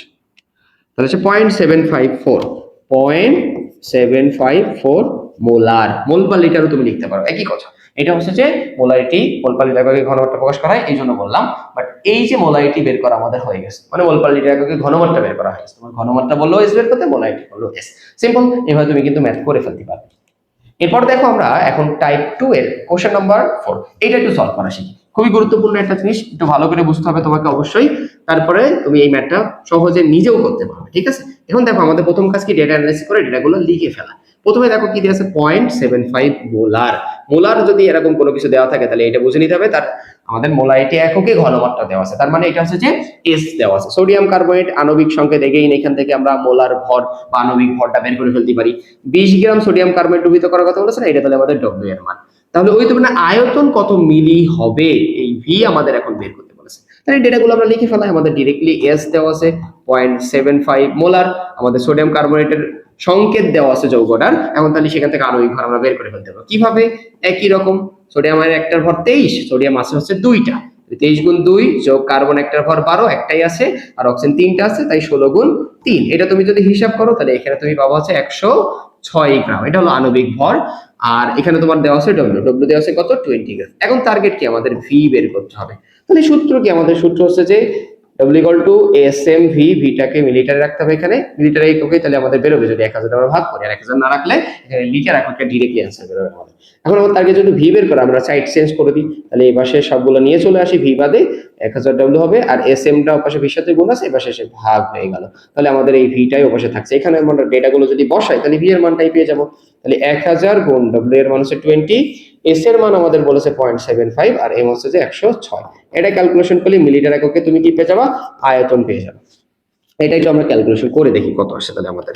তাহলে হচ্ছে 0.754 মোলার। মোল পার লিটারও তুমি লিখতে পারো, একই কথা। এটা হচ্ছে যে মোলারিটি, মোল পার লিটার এককে ঘনমাত্রা প্রকাশ করা হয় এই জন্য বললাম। বাট এই যে মোলারিটি বের করা আমাদের হয়ে গেছে, মানে মোল পার লিটার এককে ঘনমাত্রা বের করা হয়েছে। তোমার ঘনমাত্রা বললো এস বের করতে, মোলারিটি বললো এস। সিম্পল, এভাবে তুমি কিন্তু ম্যাথ করে ফেলতে পারবে। এরপর দেখো আমরা এখন টাইপ 2 এর কোশ্চেন নাম্বার 4, এটা একটু সলভ করা শিখি। খুবই গুরুত্বপূর্ণ একটা জিনিস, একটু ভালো করে বুঝতে হবে তোমাকে অবশ্যই, তারপরে তুমি এই ম্যাথটা সহজে নিজেও করতে পারবে, ঠিক আছে। এখন দেখো আমাদের প্রথম কাজ কি, ডেটা অ্যানালাইসিস করে ডেটাগুলো লিখে ফেলা। প্রথমে দেখো কি দেওয়া আছে, 0.75 মোলার। মোলার যদি এরকম কোনো কিছু দেওয়া থাকে তাহলে এটা বুঝে নিতে হবে তার আমাদের মোলারিটি এককে ঘনমাত্রা দেওয়া আছে, তার মানে এটা হচ্ছে যে এস দেওয়া আছে। সোডিয়াম কার্বনেট আণবিক সংকেত এগেইন এখান থেকে আমরা মোলার ভর বা আণবিক ভরটা বের করে ফেলতে পারি। 20 গ্রাম সোডিয়াম কার্বনেট দ্রবীভূত করার কথা বলেছে না, এটা তাহলে আমাদের ডব্লিউ এর মান। তাহলে ওই তো মানে আয়তন কত মিলি হবে, এই ভি আমাদের এখন বের করতে বলেছে। তাহলে ডেটাগুলো আমরা লিখে ফেলাই, আমাদের ডিরেক্টলি এস দেওয়া আছে 0.75 মোলার, আমাদের সোডিয়াম কার্বনেটের সংকেত দেওয়া আছে যৌগটার। এখন তাহলে সেখান থেকে আণবিক ভর আমরা বের করে ফেলতে পারবো কিভাবে, একই রকম। সোডিয়ামের একটার ভর 23, সোডিয়াম আছে হচ্ছে দুইটা, 23 গুণ 2 যোগ কার্বন একটার ভর 12, একটাই আছে, আর অক্সিজেন 3টা আছে, তাই 16 গুণ 3। এটা তুমি যদি হিসাব করো তাহলে এখানে তুমি পাবা হচ্ছে 106 গ্রাম, এটা হলো আণবিক ভর। আর এখানে তোমার দেওয়া আছে ডব্লিউ, ডব্লিউ দেওয়া আছে কত 20 গ্রাম। এখন টার্গেট কি, আমাদের ভি বের করতে হবে। তাহলে সূত্র কি, আমাদের সূত্র হচ্ছে যে W equal to S M V, ভিটাকে মিলিটারে রাখতে হবে এখানে, মিলিটারি এককে, তাহলে আমাদের বেরোবে যদি 1000 আমরা ভাগ করি, আর 1000 না রাখলে এখানে লিটার এককে ডিরেক্টলি অ্যান্সার বেরোবে আমাদের। এখন আমার টার্গেট যদি ভি বের করে আমরা সাইড চেঞ্জ করে দিই, তাহলে এই পাশে সবগুলো নিয়ে চলে আসি, ভি বাদে 1000 ডব্লিউ হবে, আর এস এমটা ওপাশে ভির সাথে গুণ আছে, এপাশে এসে ভাগ হয়ে গেল, তাহলে আমাদের এই ভিটাই ওপাশে থাকছে। এখানে আমরা ডেটাগুলো যদি বসাই তাহলে ভি এর মানটাই পেয়ে যাব। তাহলে 1000 গুণ ডব্লিউ এর মান হচ্ছে 20, এস এর মান আমাদের বলেছে 0.75, আর এম হচ্ছে যে 106। এটা ক্যালকুলেশন করলে মিলিটার এককে তুমি কি পেয়ে যাবা, আয়তন পেয়ে যাবে। এটাই তো আমরা ক্যালকুলেশন করে দেখি কত আসে তাহলে আমাদের।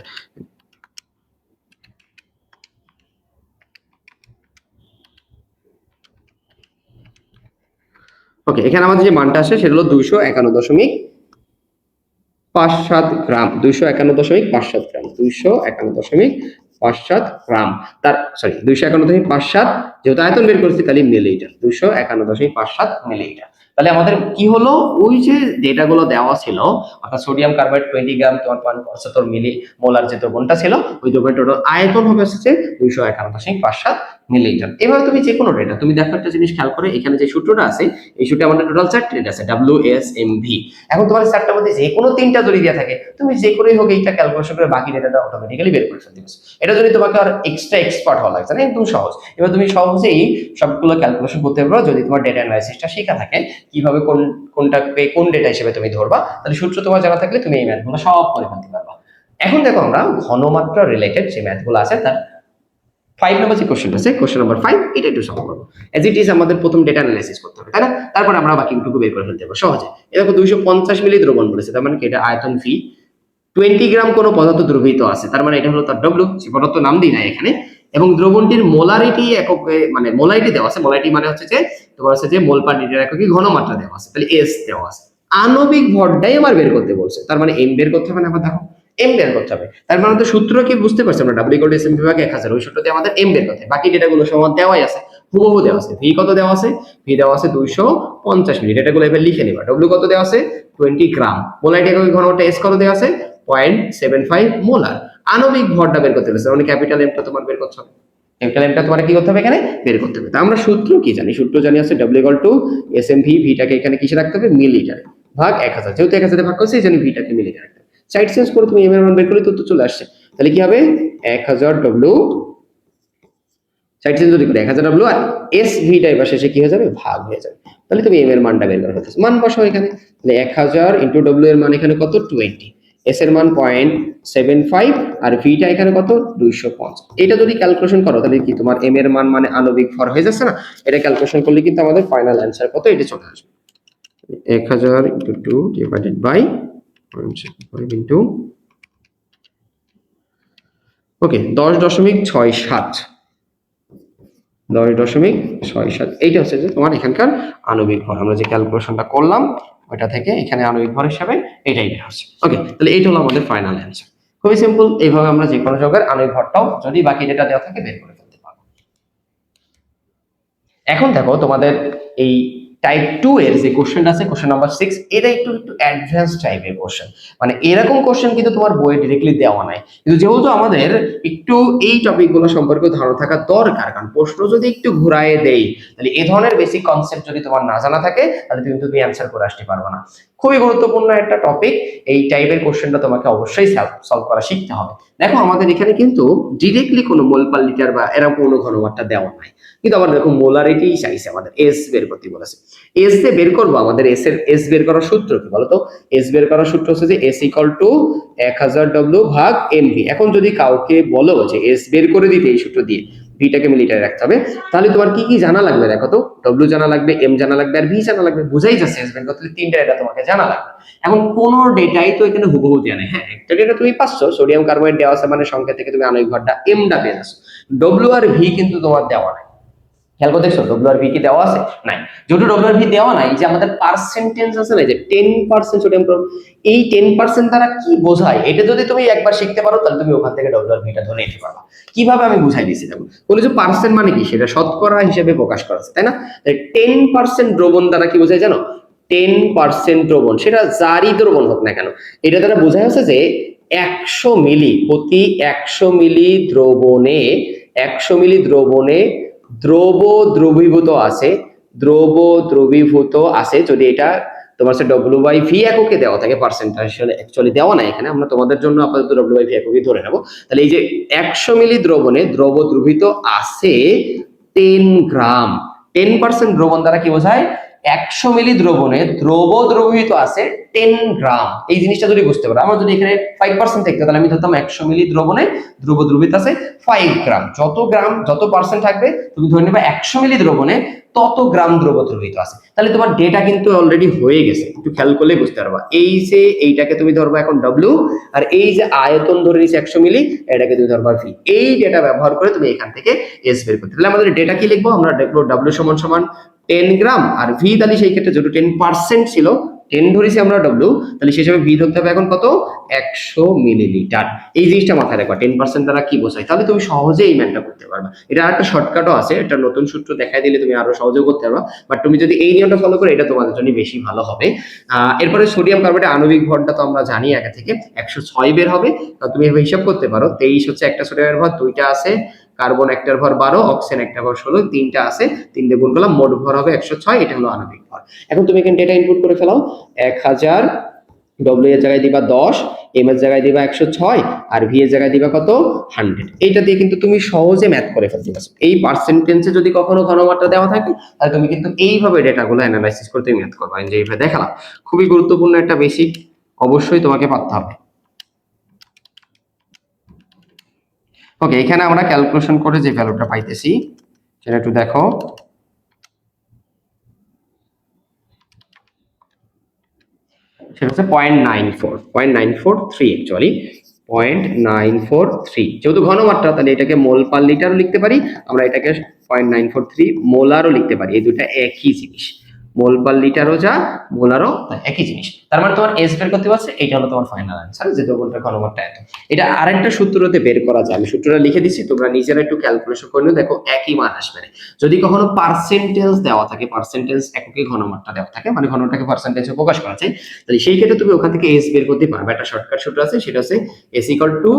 ওকে, এখানে আমাদের যে মানটা আসে সেটা হলো 251.57 গ্রাম, 251.57 গ্রাম, 251.57 গ্রাম, তার সরি 251.57, যেহেতু আয়তন বের করছি তাহলে মিলিলিটার, 251.57 মিলিলিটার। তাহলে আমাদের কি হলো, ওই যে ডেটাগুলো দেওয়া ছিল, অর্থাৎ সোডিয়াম কার্বাইড 20 গ্রাম, তোমার 0.75 মিলি মোলার যে দ্রবণটা ছিল, ওই দ্রবণের টোটাল আয়তন হবে হচ্ছে 251.57 মিলিলিটার। এবার তুমি যে কোনো ডেটা, তুমি দেখো একটা জিনিস খেয়াল করে, এখানে যে সূত্রটা আছে, এই সূত্রে আমাদের টোটাল 4টি ডেটা আছে, ডব্লিউ এস এম ভি। এখন তোমার চারটার মধ্যে যে কোনো 3টা যদি দেওয়া থাকে, তুমি যে করেই হোক এইটা ক্যালকুলেশন করে বাকি ডেটাটা অটোমেটিক্যালি বের করে ফেলতে পারছো। এটা যদি তোমাকে আর এক্সট্রা এক্সপার্ট হওয়া লাগছে না, একদম সহজ। এবার তুমি সহজেই সবগুলো ক্যালকুলেশন করতে পারো যদি তোমার ডেটা অ্যানালাইসিসটা শেখা থাকে, কিভাবে কোনটাকে কোন ডেটা হিসেবে তুমি ধরবা, তাহলে সূত্র তোমার জানা থাকলে তুমি এই ম্যাথগুলো সব করে ফেলতে পারবা। এখন দেখো আমরা ঘনমাত্রা রিলেটেড যে ম্যাথগুলো আছে তার 5 নাম্বার যে কোশ্চেন আছে, কোশ্চেন নাম্বার 5, এটা একটু সলভ করবো। এজ ইট ইজ আমাদের প্রথম ডেটা অ্যানালাইসিস করতে হবে, তাই না? তারপর আমরা বাকিটুকু বের করে ফেলতে পারবো সহজে। এরকম 250 মিলি দ্রবণ বলেছে, তার মানে কি এটা আয়তন ভি, 20 গ্রাম কোনো পদার্থ দ্রবীভূত আছে, তার মানে এটা হলো তার ডব্লিউ, যে পদার্থ নাম দিই না এখানে, এবং দ্রবণটির মোলারিটি এককে, মানে মোলারিটি দেওয়া আছে, মোলারিটি মানে হচ্ছে যে তোমার হচ্ছে যে মোল পার লিটার এককে ঘনমাত্রা দেওয়া আছে, তাহলে এস দেওয়া আছে। আণবিক ভরটাই আমার বের করতে বলছে, তার মানে এম বের করতে হবে না, আবার দেখো এম বের করতে হবে। তার মানে তো সূত্র কি বুঝতে পারছি আমরা, W equal to S M বিভাগে 1000, ওই সূত্র দিয়ে আমাদের এম বের করতে হবে। বাকি ডেটাগুলো সমান দেওয়াই আছে, হুবহু দেওয়া আছে। ভি কত দেওয়া আছে, ভি দেওয়া আছে 250 মিলি, ডেটাগুলো এবার লিখে নিবা। ডব্লিউ কত দেওয়া আছে 20 গ্রাম, মোলারিটি এককে ঘনমাত্রা এস কত দেওয়া আছে 0.75 মোলার। আণবিক ভরটা বের করতে হবে, মানে ক্যাপিটাল এমটা তোমার বের করতে হবে, ক্যাপিটাল এমটা তোমার কি করতে হবে এখানে বের করতে হবে। তা আমরা সূত্র কি জানি, সূত্র জানি আছে W equal to S M V, ভিটাকে এখানে কিসে রাখতে হবে, মিলিলিটারে, ভাগ 1000, যেহেতু 1000 ভাগ করছি এই জন্য ভিটাকে মিলিলিটারে রাখতে হবে। সাইড চেঞ্জ করে তুমি এম এর মান বের করলে তো চলে আসছে, তাহলে কি হবে 1000 ডব্লিউ, সাইড চেঞ্জ যদি করি 1000 ডব্লিউ, আর এস ভিটা এবার শেষে কি হয়ে যাবে, ভাগ হয়ে যাবে। তাহলে তুমি এম এর মানটা বের করে ফেলতেছো, মান বসাও এখানে, তাহলে 1000 ইনটু ডব্লিউ এর মান এখানে কত 20, এস এর মান 0.75, আর ভিটা এখানে কত 250। এটা যদি ক্যালকুলেশন করো তাহলে কি তোমার এম এর মান মানে আণবিক ভর হয়ে যাচ্ছে না? এটা ক্যালকুলেশন করলে কিন্তু আমাদের ফাইনাল অ্যান্সার কত এটা চলে আসবে, 1000 ইনটু 2 ডিভাইডেড বাই 0.75 ইনটু, ওকে 10.67, 10.67, এইটা হচ্ছে যে তোমার এখানকার আণবিক ভর। আমরা যে ক্যালকুলেশনটা করলাম ওইটা থেকে এখানে আণবিক ভর হিসাবে এটাই বের হচ্ছে। ওকে, তাহলে এইটা হলো আমাদের ফাইনাল অ্যান্সার। খুবই সিম্পল, এইভাবে আমরা যে কোনো যৌগের আণবিক ভরটাও যদি বাকি ডেটা দেওয়া থাকে বের করে ফেলতে পারবো। এখন দেখো তোমাদের এই টাইপ 2 এর যে কোশ্চেনটা আছে, কোশ্চেন নাম্বার 6, এটা একটু অ্যাডভান্স টাইপের কোশ্চেন, মানে এরকম কোশ্চেন কিন্তু তোমার বইয়ে ডিরেক্টলি দেওয়া নাই, কিন্তু যেহেতু আমাদের একটু এই টপিকগুলো সম্পর্কে ধারণা থাকা দরকার, কারণ প্রশ্ন যদি একটু ঘুরায় দেই তাহলে এই ধরনের বেসিক কনসেপ্ট যদি তোমার না জানা থাকে তাহলে তুমি কিন্তু অ্যান্সার করে আসতে পারবে না। খুবই গুরুত্বপূর্ণ একটা টপিক, এই টাইপের কোশ্চেনটা তোমাকে অবশ্যই সলভ করা শিখতে হবে। দেখো আমাদের এখানে কিন্তু ডিরেক্টলি কোনো মোল পার লিটার বা এরকম কোনো ঘনমাত্রা দেওয়া নাই, কিন্তু আমার দেখো মোলারিটি চাইছে, আমাদের এস বের করতে বলেছে। এস দিয়ে বের করবো, আমাদের এস বের করার সূত্র কি বলতো, এস বের করার সূত্র হচ্ছে যে এস ইকুয়াল টু 1000 ডব্লিউ ভাগ এমভি। এখন যদি কাউকে বলো যে এস বের করে দিতে এই সূত্র দিয়ে, ভিটাকে মিলিটারে রাখতে হবে, তাহলে তোমার কি কি জানা লাগবে দেখো তো, ডব্লিউ জানা লাগবে, এম জানা লাগবে, আর ভি জানা লাগবে, বুঝাই যাচ্ছে এস বের করতে 3টা ডেটা তোমাকে জানা লাগবে। এখন কোন ডেটাই তো এখানে হুবহু দেয়া নেই, হ্যাঁ একটা ডেটা তুমি পাচ্ছ, সোডিয়াম কার্বনেট দেওয়া আছে, মানে সংখ্যা থেকে তুমি আণবিক ভরটা এমটা পেয়ে যাচ্ছ, ডব্লিউ আর ভি কিন্তু তোমার দেওয়া নাই। খেয়াল করে দেখছো ডব্লিউ আর ভি কি দেওয়া আছে, নাই। যেহেতু ডব্লিউ আর ভি দেওয়া নাই, যে আমাদের পার্সেন্টেজ আছে না, যে 10% সোডিয়াম ক্লোরাইড, এই 10% দ্বারা কি বোঝায় এটা যদি তুমি একবার শিখতে পারো তাহলে তুমি ওখান থেকে ডব্লিউ আর ভিটা ধরে নিতে পারবা। কিভাবে আমি বুঝাই দিয়েছি দেখো, বলে যে পার্সেন্ট মানে কি, সেটা শতকরা হিসেবে প্রকাশ করা আছে, তাই না? 10% দ্রবণ দ্বারা কি বোঝায় জানো, 10% দ্রবণ, সেটা যারই দ্রবণ হোক না কেন, এটা দ্বারা বোঝা যাচ্ছে যে 100 মিলি, প্রতি 100 মিলি দ্রবণে, 100 মিলি দ্রবণে দ্রব দ্রবীভূত আছে, দ্রব দ্রবীভূত আছে, যদি এটা তোমার হচ্ছে ডব্লিউ বাই ভি এককে দেওয়া থাকে, পার্সেন্টেজ অ্যাকচুয়ালি দেওয়া নাই এখানে, আমরা তোমাদের জন্য আপাতত ডব্লিউ বাই ভি এককে ধরে নেব। তাহলে এই যে 100 মিলি দ্রবণে দ্রব দ্রবীভূত আছে 10 গ্রাম। 10% দ্রবণ দ্বারা কি বোঝায়? 100 মিলি দ্রবণে দ্রব দ্রবীভূত আছে 10 গ্রাম। এই জিনিসটা যদি বুঝতে পারো, আমার যদি এখানে 5% থাকতো তাহলে আমি ধরতাম 100 মিলি দ্রবণে দ্রব দ্রবীভূত আছে 5 গ্রাম। যত পার্সেন্ট থাকবে তুমি ধরে নেবে 100 মিলি দ্রবণে তত গ্রাম দ্রব দ্রবীভূত আছে। তাহলে তোমার ডেটা কিন্তু অলরেডি হয়ে গেছে, একটু খেয়াল করলে বুঝতে পারবা। এই যে এইটাকে তুমি ধরবা এখন ডব্লিউ, আর এই যে আয়তন ধরে নিয়েছে 100 মিলি, এটাকে তুমি ধরবা ভি। এই ডেটা ব্যবহার করে তুমি এখান থেকে এস বের করতে। তাহলে আমাদের ডেটা কি লিখবো? আমরা লিখবো ডব্লিউ সমান সমান 10 গ্রাম, আর ভি তাহলে সেই ক্ষেত্রে যেহেতু 10% ছিল, 10 ধরেছি আমরা ডব্লিউ, তাহলে সেই হিসাবে ভি ধরতে হবে এখন কত? 100 মিলিলিটার। এই জিনিসটা মাথায় রাখবা, 10% দ্বারা কি বোঝায়, তাহলে তুমি সহজে এই ম্যানটা করতে পারবা। এটা আরেকটা শর্টকাটও আছে, এটা নতুন সূত্র দেখাই দিলে তুমি আরো সহজে করতে পারবা, বাট তুমি যদি এই নিয়মটা ফলো করো এটা তোমাদের জন্য বেশি ভালো হবে। এরপরে সোডিয়াম কার্বনেটের আণবিক ভরটা তো আমরা জানি আগে থেকে 106 বের হবে। তুমি এভাবে হিসাব করতে পারো, 23 হচ্ছে একটা সোডিয়ামের ভর, দুইটা আছে, কার্বন একটার ভর 12, অক্সিজেন একটা ভর 16, তিনটা আছে, তিনটে গুণ করলাম, মোট ভর হবে 106। এটা হলো আণবিক ভর। এখন তুমি এখানে ডেটা ইনপুট করে ফেলাও। 1000 ডব্লিউ এর জায়গায় দিবা 10, এম এর জায়গায় দিবা 106, আর ভি এর জায়গায় দিবা কত? 100। এইটা দিয়ে কিন্তু তুমি সহজে ম্যাথ করে ফেলতে পারছো। এই পার্সেন্টেজে যদি কখনো ঘনমাত্রা দেওয়া থাকে তাহলে তুমি কিন্তু এইভাবে ডেটাগুলো অ্যানালাইসিস করে তুমি ম্যাথ করবা। যে এইভাবে দেখালাম, খুবই গুরুত্বপূর্ণ একটা বেসিক, অবশ্যই তোমাকে পারতে হবে। ওকে, এখানে আমরা ক্যালকুলেশন করে যে ভ্যালুটা পাইতেছি সেটা একটু দেখো। সেটা হচ্ছে 0.943 অ্যাকচুয়ালি 0.943। যেহেতু ঘনমাত্রা তাহলে এটাকে মোল পার লিটারও লিখতে পারি, আমরা এটাকে 0.943 মোলারও লিখতে পারি। এই দুটা একই জিনিস, মোল পার লিটারও যা, মোলারও একই জিনিস। তার মানে তোমার এস বের করতে পারছে, এটা হলো তোমার ফাইনাল অ্যান্সার, যে দ্রবণটার ঘনমাত্রা এত। এটা আরেকটা সূত্রতে বের করা যায়, আমি সূত্রটা লিখে দিচ্ছি, তোমরা নিজেরা একটু ক্যালকুলেশন করে নিও, দেখো একই মান আসবে। যদি কখনো পার্সেন্টেজ দেওয়া থাকে, পার্সেন্টেজ এককে ঘনমাত্রা দেওয়া থাকে, মানে ঘনটাকে পার্সেন্টেজে প্রকাশ করা যায়, তাহলে সেই ক্ষেত্রে তুমি ওখান থেকে এস বের করতে পারবে। একটা শর্টকাট সূত্র আছে, সেটা হচ্ছে S equal to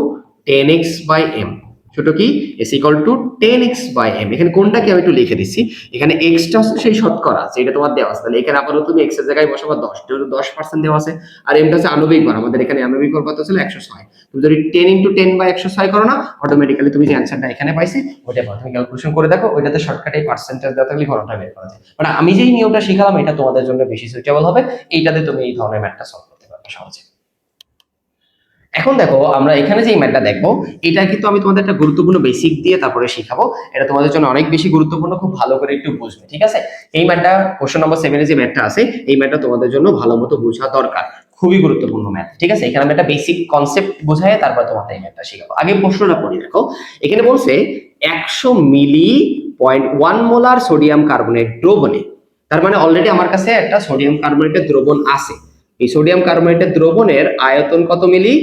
10x by M. ছোট কি? S equal to 10x by M. এখানে কোনটাকে আমি একটু লিখে দিচ্ছি, এখানে এক্সটা হচ্ছে সেই শতকরা আছে, এটা তোমার দেওয়া আছে, তাহলে এখানে আপাতত তুমি এক্স এর জায়গায় বসাবা 10, যেহেতু 10% দেওয়া আছে, আর এমটা হচ্ছে আণবিক ভর, আমাদের এখানে আণবিক ভর কত ছিল? 106। তুমি যদি 10 × 10 বাই 106 করো না, অটোমেটিক্যালি তুমি যে অ্যানসারটা এখানে পাইছি ওইটা পাও। তুমি ক্যালকুলেশন করে দেখো, ওইটাতে শর্টকাটে পার্সেন্টেজ দেওয়া থাকলে ঘনটা বের করা যায়। মানে আমি যেই নিয়মটা শিখালাম এটা তোমাদের জন্য বেশি সুইটেবল হবে, এইটাতে তুমি এই ধরনের ম্যাথটা সলভ করতে পারবে সহজে। এখন দেখো আমরা এখানে যে ম্যাথটা দেখবো, এটা কিন্তু আমি তোমাদের একটা গুরুত্বপূর্ণ বেসিক দিয়ে তারপরে শিখাবো। এটা তোমাদের জন্য অনেক বেশি গুরুত্বপূর্ণ, খুব ভালো করে একটু বুঝবে, ঠিক আছে? এই ম্যাথটা কোশ্চেন নম্বর 7 এ যে ম্যাথটা আছে, এই ম্যাথটা তোমাদের জন্য ভালো মতো বোঝা দরকার, খুবই গুরুত্বপূর্ণ ম্যাথ, ঠিক আছে? এখানে আমি একটা বেসিক কনসেপ্ট বোঝাই তারপর তোমাদের এই ম্যাথটা শিখাবো। আগে প্রশ্নটা পড়ি, দেখো এখানে বলছে 100 মিলি 0.1 মোলার সোডিয়াম কার্বনেট দ্রবণে, তার মানে অলরেডি আমার কাছে একটা সোডিয়াম কার্বনেটের দ্রবণ আছে। এই সোডিয়াম কার্বনেটের দ্রবণের আয়তন কত মিলি?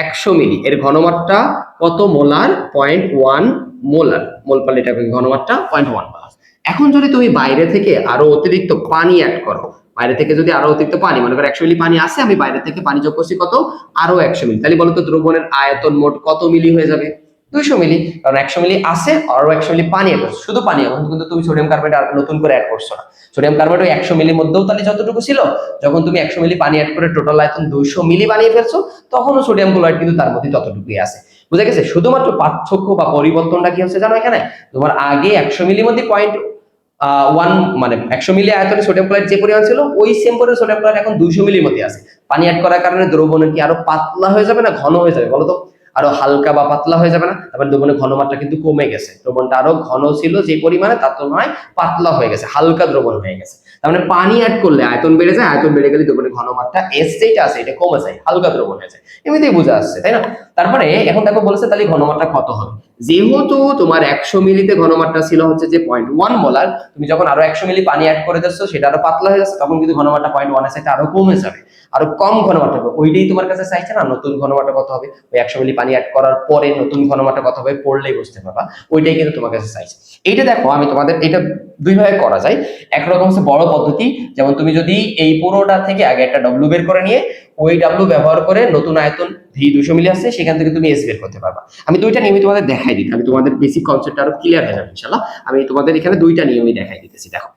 100 মিলি। এর ঘনমাত্রা কত মোলার? 0.1 মোলার। মোল পার লিটার ঘনমাত্রা 0.1 মোলার। এখন যদি তুমি বাইরে থেকে আরো অতিরিক্ত পানি অ্যাড করো, বাইরে থেকে যদি আরো অতিরিক্ত পানি, মনে করো 100 মিলি পানি আছে, আমি বাইরে থেকে পানি যোগ করছি কত? আরো 100 মিলি, তাহলে বলো তো দ্রবণের আয়তন মোট কত মিলি হয়ে যাবে? 200 মিলি, কারণ 100 মিলি আছে, আরো 100 মিলি পানি অ্যাড করছো, শুধু পানি, এখন কিন্তু তুমি সোডিয়াম কার্বনেট আর নতুন করে অ্যাড করছো না। সোডিয়াম কার্বনেট ওই 100 মিলির মধ্যেও তাহলে যতটুকু ছিল, যখন তুমি 100 মিলি পানি অ্যাড করে টোটাল আয়তন 200 মিলি বানিয়ে ফেলছো, তখনও সোডিয়াম ক্লোরাইড কিন্তু তার মধ্যে ততটুকুই আছে। বুঝা গেছে? শুধুমাত্র পার্থক্য বা পরিবর্তনটা কি হচ্ছে জানো এখানে? তোমার আগে 100 মিলির মধ্যে 0.1 মানে 100 মিলি আয়তনে সোডিয়াম ক্লোরাইড যে পরিমাণ ছিল, ওই সেম পরিমাণ সোডিয়াম ক্লোরাইড এখন 200 মিলির মধ্যে আছে। পানি অ্যাড করার কারণে দ্রবণ কি আরো পাতলা হয়ে যাবে না ঘন হয়ে যাবে বলো তো? আরো হালকা বা পাতলা হয়ে যাবে না? তারপরে দ্রবণের ঘনমাত্রা কিন্তু কমে গেছে, দ্রবণটা আরো ঘন ছিল যে পরিমাণে, তার তুলনায় পাতলা হয়ে গেছে, হালকা দ্রবণ হয়ে গেছে। তার মানে পানি অ্যাড করলে আয়তন বেড়ে যায়, আয়তন বেড়ে গেলে দ্রবণের ঘনমাত্রা এস যেটা আছে এটা কমে যায়, হালকা দ্রবণ হয়ে যায়। এমনিতেই বোঝা যাচ্ছে, তাই না? তারপরে এখন দেখো বলেছে তাহলে ঘনমাত্রা কত হবে? যেহেতু তোমার 100 মিলিতে ঘনমাত্রা ছিল হচ্ছে যে 0.1 মোলার, তুমি যখন আরো 100 মিলি পানি অ্যাড করে দিচ্ছ, সেটা আরো পাতলা হয়ে যাচ্ছে, তখন কিন্তু ঘনমাত্রা 0.1 এর সাথে আরো কমে যাবে, আরো কম ঘনমাত্রা হবে। ওইটাই তোমার কাছে চাইছে না? নতুন ঘনমাত্রা কত হবে? ওই 100 মিলি পানি অ্যাড করার পরে নতুন ঘনমাত্রা কত হবে পড়লেই বুঝতে পারবা, ওইটাই কিন্তু তোমার কাছে চাইছে। এইটা দেখো আমি তোমাদের এটা দুই ভাবে করা যায়। একরকম হচ্ছে বড় পদ্ধতি, যেমন তুমি যদি এই পুরোটা থেকে আগে একটা ডব্লিউ বের করে নিয়ে ওই ডাব্লিউ ব্যবহার করে নতুন আয়তন ভি 200 মিলি আছে, সেখান থেকে তুমি এস বের করতে পারবা। আমি দুইটা নিয়মই তোমাদের দেখাই দিই, আমি তোমাদের বেসিক কনসেপ্ট আরো ক্লিয়ার হয়ে যাবে ইনশাআল্লাহ। আমি তোমাদের এখানে দুইটা নিয়মই দেখাই দিতেছি, দেখো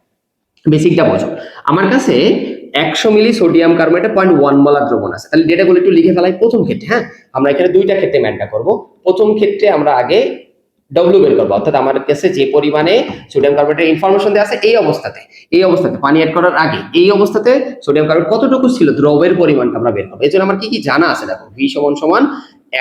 বেসিকটা বোঝো। আমার কাছে 100 মিলি সোডিয়াম কার্বনেটে 0.1 মোলার দ্রবণ আছে। তাহলে ডেটাগুলো একটু লিখে ফেলাই। প্রথম ক্ষেত্রে, হ্যাঁ, আমরা এখানে দুইটা ক্ষেত্রে ম্যানটা করব। প্রথম ক্ষেত্রে আমরা আগে ডব্লিউ বের করবো, অর্থাৎ আমার কাছে যে পরিমাণে সোডিয়াম কার্বনেটের ইনফরমেশন দেওয়া আছে এই অবস্থাতে পানি অ্যাড করার আগে এই অবস্থাতে সোডিয়াম কার্বনেট কতটুকু ছিল দ্রবের পরিমাণটা আমরা বের করবো। এই জন্য আমার কি কি জানা আছে দেখো, ভি সমান সমান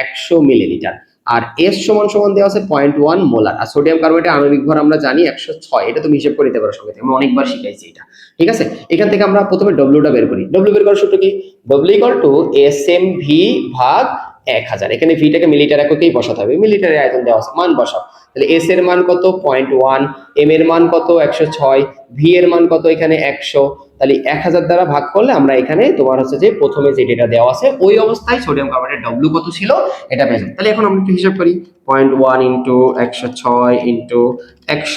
100 মিলিলিটার, আর এস সমান সমান দেওয়া আছে 0.1 মোলার, আর সোডিয়াম কার্বনেটের আণবিক ভর আমরা জানি 106। এটা তুমি হিসেব করে দিতে পারো সঙ্গে, আমি অনেকবার শিখাইছি এটা, ঠিক আছে। এখান থেকে আমরা প্রথমে ডব্লিউটা বের করি। ডব্লিউ বের করার সূত্র কি, W equal to S M V ভাগ 1000। এখানে ভিটাকে মিলিটার এককেই বসাতে হবে, মিলিটারের আয়তন দেওয়া আছে, মান বসাও। তাহলে এস এর মান কত 0.1, এম এর মান কত 106, ভি এর মান কত এখানে 100। তাহলে 1000 দ্বারা ভাগ করলে আমরা এখানে তোমার হচ্ছে যে প্রথমে যে ডেটা দেওয়া আছে ওই অবস্থায় সোডিয়াম কার্বনেটের ডব্লিউ কত ছিল এটা পেয়ে যাবো। তাহলে এখন আমরা একটু হিসাব করি, 0.1 ইন্টু 106 ইন্টু 100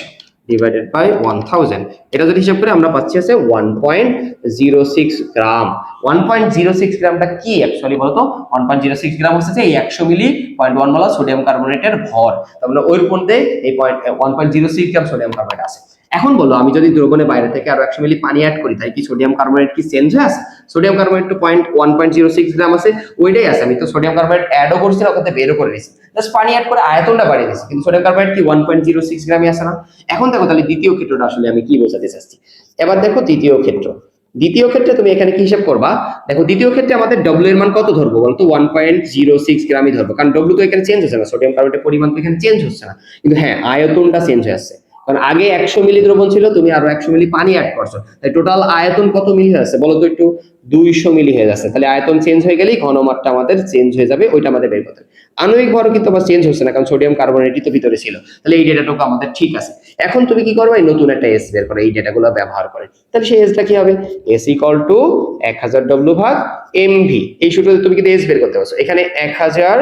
ডিভাইডেড বাই 1000। এটা যদি হিসাব করি আমরা পাচ্ছি আছে 1.06 গ্রাম। 1.06 গ্রামটা কি অ্যাকচুয়ালি বলতো, 1.06 গ্রাম হচ্ছে যে এই 100 মিলি 0.1 মোলার সোডিয়াম কার্বনেটের ভর। তার মানে ওর মধ্যে এই 1.06 গ্রাম সোডিয়াম কার্বনেট আছে। এখন বলো, আমি যদি দ্রবণে বাইরে থেকে আরো 100 মিলি পানি অ্যাড করি, তাই কি সোডিয়াম কার্বনেট কি চেঞ্জ হয়ে আছে? সোডিয়াম কার্বনেট তো 1.06 গ্রাম আছে, ওইটাই আছে। আমি তো সোডিয়াম কার্বনেট অ্যাডও করছি না, ওখানে বেরও করে দিয়েছি, জাস্ট পানি অ্যাড করে আয়তনটা বাড়িয়ে দিয়েছি, কিন্তু সোডিয়াম কার্বনেট কি 1.06 গ্রামই আছে না। এখন দেখো তাহলে দ্বিতীয় ক্ষেত্রটা আসলে আমি কি বোঝাতে চাচ্ছি। এবার দেখো দ্বিতীয় ক্ষেত্র, দ্বিতীয় ক্ষেত্রে তুমি এখানে কি হিসাব করবা, দেখো দ্বিতীয় ক্ষেত্রে আমাদের ডব্লিউ এর মান কত ধরবো বলতো, 1.06 গ্রামই ধরবো, কারণ ডব্লিউ তো এখানে চেঞ্জ হচ্ছে না, সোডিয়াম কার্বনেটের পরিমাণ তো এখানে চেঞ্জ হচ্ছে না, কিন্তু হ্যাঁ আয়তনটা চেঞ্জ হয়ে আসছে। কারণ আগে 100 মিলি দ্রবণ ছিল, তুমি আরো 100 মিলি পানি অ্যাড করছো, তাই টোটাল আয়তন কত মিলি হয়ে যাচ্ছে বলো তো একটু, 200 মিলি হয়ে যাচ্ছে। তাহলে আয়তন চেঞ্জ হয়ে গেলেই ঘনমাত্রা আমাদের চেঞ্জ হয়ে যাবে, ওইটা আমাদের বের করতে হবে। আণবিক ভরও কিন্তু আবার চেঞ্জ হচ্ছে না, কারণ সোডিয়াম কার্বনেটই তো ভিতরে ছিল। তাহলে এই ডেটাটুকু আমাদের ঠিক আছে। এখন তুমি কি করবে, নতুন একটা এস বের করো এই ডেটাগুলো ব্যবহার করে। তাহলে সেই এসটা কি হবে, এস ইকুয়াল টু 1000 ডব্লিউ ভাগ এমভি। এই সূত্রে তুমি কিন্তু এস বের করতে পারছো। এখানে 1000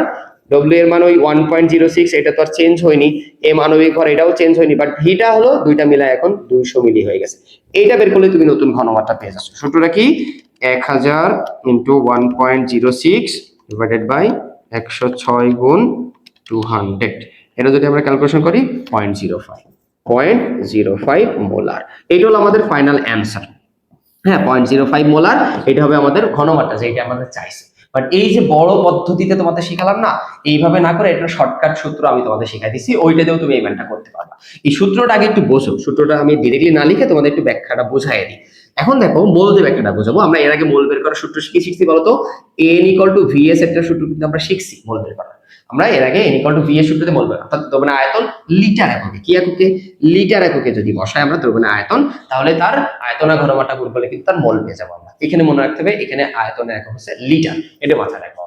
ডব্লিউ এর মান ওই 1.06, এটা তো আর চেঞ্জ হয়নি, এম আণবিক ভর এটাও চেঞ্জ হয়নি, বাট ভিটা হলো দুইটা মিলায় এখন 200 মিলি হয়ে গেছে। এইটা বের করলে তুমি নতুন ঘনমাত্রা পেয়ে যাচ্ছ। সূত্রটা কি, 1000 ইন্টু 1.06 ডিভাইডেড বাই 106 গুণ 200। এটা যদি আমরা ক্যালকুলেশন করি 0.05 মোলার। এইটা হলো আমাদের ফাইনাল অ্যান্সার। হ্যাঁ, 0.05 মোলার, এটা হবে আমাদের ঘনমাত্রা যেটা আমাদের চাইছে। বাট এই যে বড় পদ্ধতিতে তোমাদের শিখালাম না, এইভাবে না করে এটা শর্টকাট সূত্র আমি তোমাদের শিখাই দিচ্ছি, ওইটা দিয়েও তুমি এই ম্যানটা করতে পারবা। এই সূত্রটা আগে একটু বোঝো, সূত্রটা আমি ডিরেক্টলি না লিখে তোমাদের একটু ব্যাখ্যাটা বোঝাই দিই। এখন দেখো মোল দিয়ে ব্যাখ্যাটা বোঝাবো। আমরা এর আগে মোল বের করার সূত্র শিখছি বলতো, এন ইকুয়াল টু ভিএস একটা সূত্র কিন্তু আমরা শিখছি মোল বের করার। আমরা এর আগে এন ইকুয়াল টু ভি এর সূত্রতে মোল বের, অর্থাৎ দ্রবণের আয়তন লিটার এককে, কি এককে, লিটার এককে যদি বসাই আমরা দ্রবণের আয়তন, তাহলে তার আয়তন আর ঘনমাত্রা গুণ করলে কিন্তু তার মোল পেয়ে যাবো আমরা। এখানে মনে রাখতে হবে এখানে আয়তনের একক হচ্ছে লিটার, এটা মাথায় রাখবো।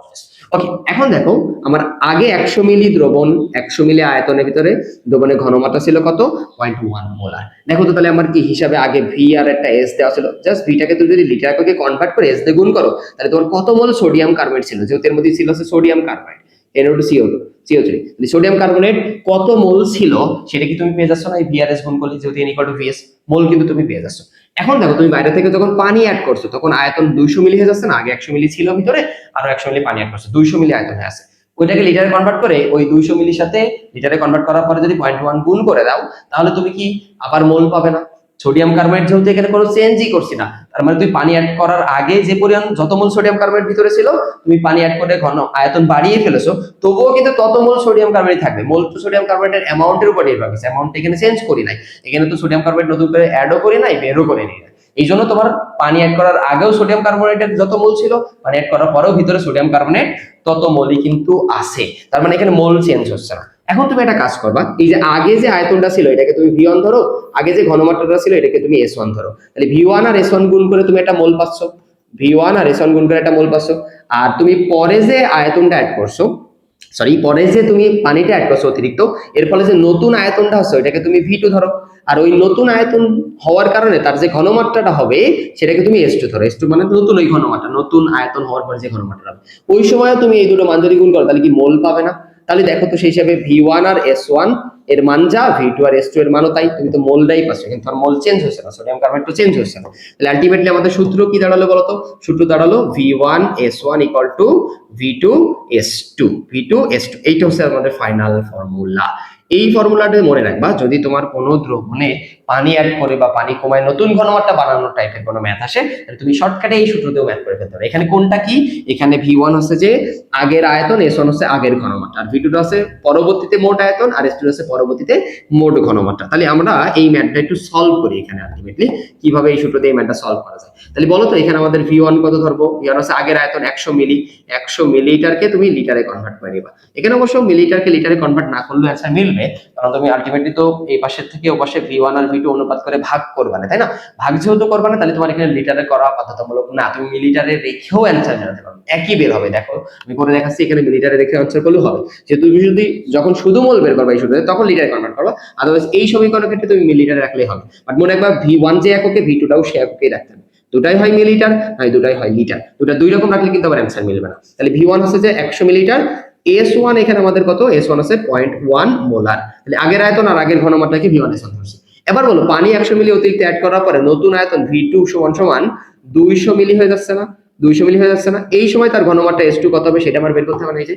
ওকে, এখন দেখো আমার আগে 100 মিলি দ্রবণ, 100 মিলি আয়তনের ভিতরে দ্রবণের ঘনমাত্রা ছিল কত, 0.1 মোলার। দেখো তো তাহলে আমার কি হিসাবে আগে ভি আর একটা এস দেওয়া ছিল, জাস্ট ভিটাকে তুমি যদি লিটার এককে কনভার্ট করে এস দিয়ে গুণ করো, তাহলে তোমার কত মোল সোডিয়াম কার্বনেট ছিল, যেহেতু এর মধ্যে ছিল হচ্ছে sodium carbonate, NO2CO2 CO3, sodium carbonate কত মোল ছিল সেটা কি তুমি পেয়ে যাচ্ছ না, এই ভিআরএস গুণ করলে, যেহেতু n = vs, মোল কিন্তু তুমি পেয়ে যাচ্ছ। এখন দেখো তুমি বাইরে থেকে যখন পানি অ্যাড করছো তখন আয়তন 200 মিলি হয়ে যাচ্ছে না, আগে 100 মিলি ছিল ভিতরে, আরো 100 মিলি পানি অ্যাড করছো, 200 মিলি আয়তন হয়ে আছে। ওইটাকে লিটারে কনভার্ট করে ওই 200 মিলির সাথে লিটারে কনভার্ট করার পরে যদি 0.1 গুণ করে দাও, তাহলে তুমি কি আবার মোল পাবে না। সোডিয়াম কার্বনেট যেহেতু এখানে কোনো চেঞ্জই করছি না, তার মানে তুই পানি অ্যাড করার আগে যে পরিমাণ যত মোল সোডিয়াম কার্বনেট ভিতরে ছিল, তুমি পানি অ্যাড করে ঘন আয়তন বাড়িয়ে ফেলেছো, তবুও কিন্তু তত মোল সোডিয়াম কার্বনেট থাকবে। মোল তো সোডিয়াম কার্বনেটের অ্যামাউন্টের উপর নির্ভর করছে, অ্যামাউন্ট এখানে চেঞ্জ করি নাই, এখানে তো সোডিয়াম কার্বনেট নতুন করে অ্যাডও করি নাই, বেরও করে নিই। এই জন্য তোমার পানি অ্যাড করার আগেও সোডিয়াম কার্বনেটের যত মোল ছিল, পানি অ্যাড করার পরেও ভিতরে সোডিয়াম কার্বনেট তত মোলই কিন্তু আছে, তার মানে এখানে মোল চেঞ্জ হচ্ছে না। এখন তুমি একটা কাজ করবা, এই যে আগে যে আয়তনটা ছিল এটাকে তুমি V1 ধরো, আগে যে ঘনমাত্রাটা ছিল এটাকে তুমি S1 ধরো, তাহলে V1 আর S1 গুণ করে তুমি একটা মোল পাচ্ছ, V1 আর S1 গুণ করে একটা মোল পাচ্ছ। আর তুমি পরে যে আয়তনটা অ্যাড করছো, সরি পরে যে তুমি পানিটা অ্যাড করছো অতিরিক্ত, এর ফলে যে নতুন আয়তনটা হচ্ছে ওইটাকে তুমি V2 ধরো, আর ওই নতুন আয়তন হওয়ার কারণে তার যে ঘনমাত্রাটা হবে সেটাকে তুমি S2 ধরো। S2 মানে নতুন ওই ঘনমাত্রা, নতুন আয়তন হওয়ার পরে যে ঘনমাত্রা হবে, ওই সময় তুমি এই দুটো মান যদি গুণ করো তাহলে কি মোল পাবে না। তাহলে দেখো তো সেই হিসাবে V1 আর S1 এর মান যা, V2 আর S2 এর মানও তাই, তুমি তো মোলটাই পাচ্ছ, কিন্তু আর মোল চেঞ্জ হচ্ছে না, সোডিয়াম কার্বনেট তো চেঞ্জ হচ্ছে না। তাহলে আলটিমেটলি আমাদের সূত্র কি দাঁড়ালো বলতো, সূত্র দাঁড়ালো V1 S1 = V2 S2, V2 S2, এইটা হচ্ছে আমাদের ফাইনাল ফর্মুলা। এই ফর্মুলাটা মনে রাখবা, যদি তোমার কোনো দ্রবণে পানি অ্যাড করে বা পানি কমায় নতুন ঘনমাত্রা বানানোর টাইপের কোনো ম্যাথ আসে, তাহলে তুমি শর্টকাটে এই সূত্র দিয়েও ম্যাথ করে ফেলতে পারো। এখানে কোনটা কি, এখানে V1 হচ্ছে যে আগের আয়তন, S1 হচ্ছে আগের ঘনমাত্রা, আর V2 হচ্ছে পরবর্তীতে মোট আয়তন, আর S2 হচ্ছে পরবর্তীতে মোট ঘনমাত্রা। তাহলে আমরা এই ম্যাথটা একটু সলভ করি এখানে আলটিমেটলি কিভাবে এই সূত্র দিয়ে এই ম্যাথটা সলভ করা যায়। তাহলে বলো তো এখানে আমাদের V1 কত ধরবো, V1 হচ্ছে আগের আয়তন 100 মিলি, 100 মিলিলিটারকে তুমি লিটারে কনভার্ট করে নিবা। এখানে অবশ্য মিলিলিটারকে লিটারে কনভার্ট না করলে অ্যান্সার মিলবে, কারণ তুমি আলটিমেটলি তো এই পাশের থেকে ও পাশে V1 আর V2 অনুপাত করে ভাগ করবা না, তাই না? ভাগ যেহেতু করবা না, তাহলে তোমার এখানে লিটারে করা বাধ্যতামূলক না, তুমি মিলিটারে রেখেও অ্যান্সার জানাতে পারবে, একই বের হবে। দেখো আমি করে দেখাচ্ছি, এখানে মিলিটারে রেখে অ্যান্সার করলেও হবে। যে তুমি যদি যখন শুধু মোল বের করবা এই সূত্রে, তখন লিটারে কনভার্ট করবা, আদারওয়াইজ এই সমীকরণের ক্ষেত্রে তুমি মিলিটারে রাখলেই হবে। বাট মনে রাখবা V1 যে এককে, V2 টাও সে এককেই রাখতে হবে। দুটাই হয় মিলিলিটার, হয় দুটাই হয় লিটার, দুটা দুই রকম রাখলে কিন্তু আবার অ্যান্সার মিলবে না। তাহলে V1 হচ্ছে যে 100 মিলিলিটার, S1 এখানে আমাদের কত, S1 আছে 0.1 মোলার। তাহলে আগের আয়তন আর আগের ঘনমাত্রাকে V1 S1 ধরছি। এবার বলো পানি 100 মিলি অতিরিক্ত অ্যাড করার পরে নতুন আয়তন V2 সমান সমান 200 মিলি হয়ে যাচ্ছে না, 200 মিলি হয়ে যাচ্ছে না। এই সময় তার ঘনমাত্রা S2 কত হবে সেটা আমার বের করতে হবে না। এই যে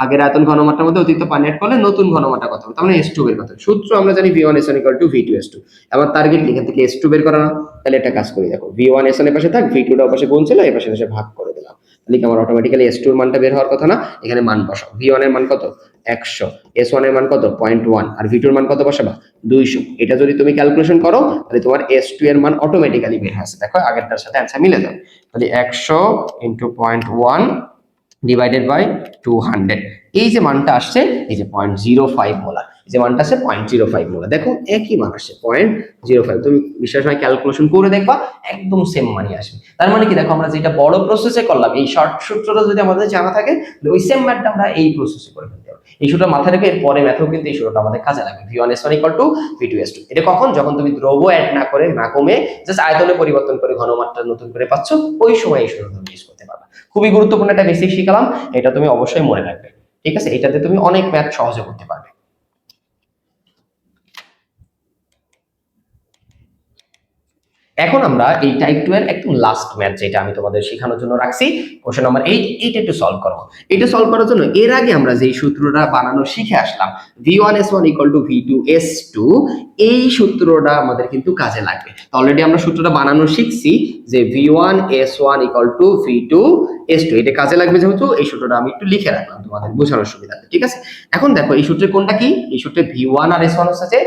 আগের আয়তন ঘনমাত্রার মধ্যে অতিরিক্ত পানি অ্যাড করলে নতুন ঘনমাত্রা কত হবে, তার মানে S2 বের করতে হবে। সূত্র আমরা জানি V1 S1 V2 S2। আমার টার্গেট এখান থেকে S2 বের করা না। তাহলে একটা কাজ করি, দেখো V1 S1 এর পাশে থাক, V2 টা পাশে গুণ ছিল, এই পাশে এসে ভাগ করে দিলাম। তাহলে কি আমার অটোমেটিক্যালি S2 এর মানটা বের হওয়ার কথা না? এখানে মান বসাও। V1 এর মান কত, 100, S1 এর মান কত 0.1, আর V2 এর মান কত বসাবা 200। এটা যদি তুমি ক্যালকুলেশন করো তাহলে তোমার S2 এর মান অটোমেটিক্যালি বের হয়ে আসে। দেখো আগেরটার সাথে অ্যানসার মিলে যাবে। তাহলে 100 * 0.1 ডিভাইডেড বাই 200, এই যে মানটা আসছে, এই যে 0.05 মোলার, এই যে মানটা আসছে 0.05 মোলার। দেখো একই মান আসছে 0.05। তুমি বিশ্বাস হয় ক্যালকুলেশন করে দেখবা, একদম সেম মানই আসবে। তার মানে কি, দেখো আমরা যেটা বড় প্রসেসে করলাম, এই শর্ট সূত্রটা যদি আমাদের জানা থাকে, ওই সেম ম্যাথটা আমরা এই প্রসেসে করে ফেলতে পারবো। এই সূত্রটা মাথায় রেখে পরে ম্যাথেও কিন্তু এই সূত্রটা আমাদের কাজে লাগবে। V1 S1 V2 S2। এটা কখন, যখন তুমি দ্রব্য অ্যাড না করে, না কমে, জাস্ট আয়তনে পরিবর্তন করে ঘনমাত্রা নতুন করে পাচ্ছ, ওই সময় এই সূত্রটা ইউজ করতে পারবে। খুবই গুরুত্বপূর্ণ একটা বেসিক শিখালাম, এটা তুমি অবশ্যই মনে রাখবে। ঠিক আছে, এটাতে তুমি অনেক ম্যাথ সহজে করতে পারবে। এখন আমরা এই টাইপ 2 এর একদম লাস্ট ম্যাথ যেটা আমি তোমাদের শেখানোর জন্য রাখছি, কোশ্চেন নাম্বার 8, এইটা একটু সলভ করব। এটা সলভ করার জন্য এর আগে আমরা যেই সূত্রটা বানানো শিখে আসলাম, V1 S1 V2 S2, এই সূত্রটা আমাদের কিন্তু কাজে লাগবে। তো অলরেডি আমরা সূত্রটা বানানো শিখছি যে V1 S1 V2 S2, এটা কাজে লাগবে, যেহেতু এই সূত্রটা আমি একটু লিখে রাখলাম তোমাদের বোঝানোর সুবিধার্থে। ঠিক আছে, এখন দেখো এই সূত্রে কোনটা কি, এই সূত্রে V1 আর S1 হচ্ছে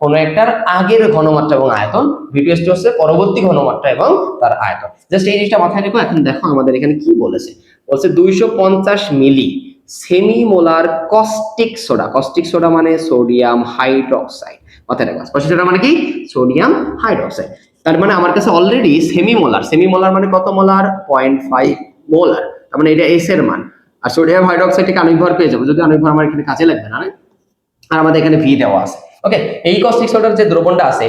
কোন একটার আগের ঘনমাত্রা এবং আয়তন, V2 S2 হচ্ছে পরবর্তী ঘনমাত্রা এবং তার আয়তন। জাস্ট এই জিনিসটা মাথায় রেখো। এখন দেখো আমাদের এখানে কি বলেছে, বলছে 250 milli semi molar caustic soda. Caustic soda মানে সোডিয়াম হাইড্রোক্সাইড। মাথায় রাখো, কস্টিক সোডা মানে কি, সোডিয়াম হাইড্রোক্সাইড। তার মানে আমার কাছে already semi molar, semi molar মানে কত মোলার, 0.5 মোলার। তার মানে এটা S এর মান। আর সোডিয়াম হাইড্রোক্সাইডকে আণবিক ভর পেয়ে যাবো, যদি আণবিক ভর আমার এখানে কাজে লাগবে না। আর আমাদের এখানে V দেওয়া আছে। ওকে, এই কস্টিক সোডার যে দ্রবণটা আছে,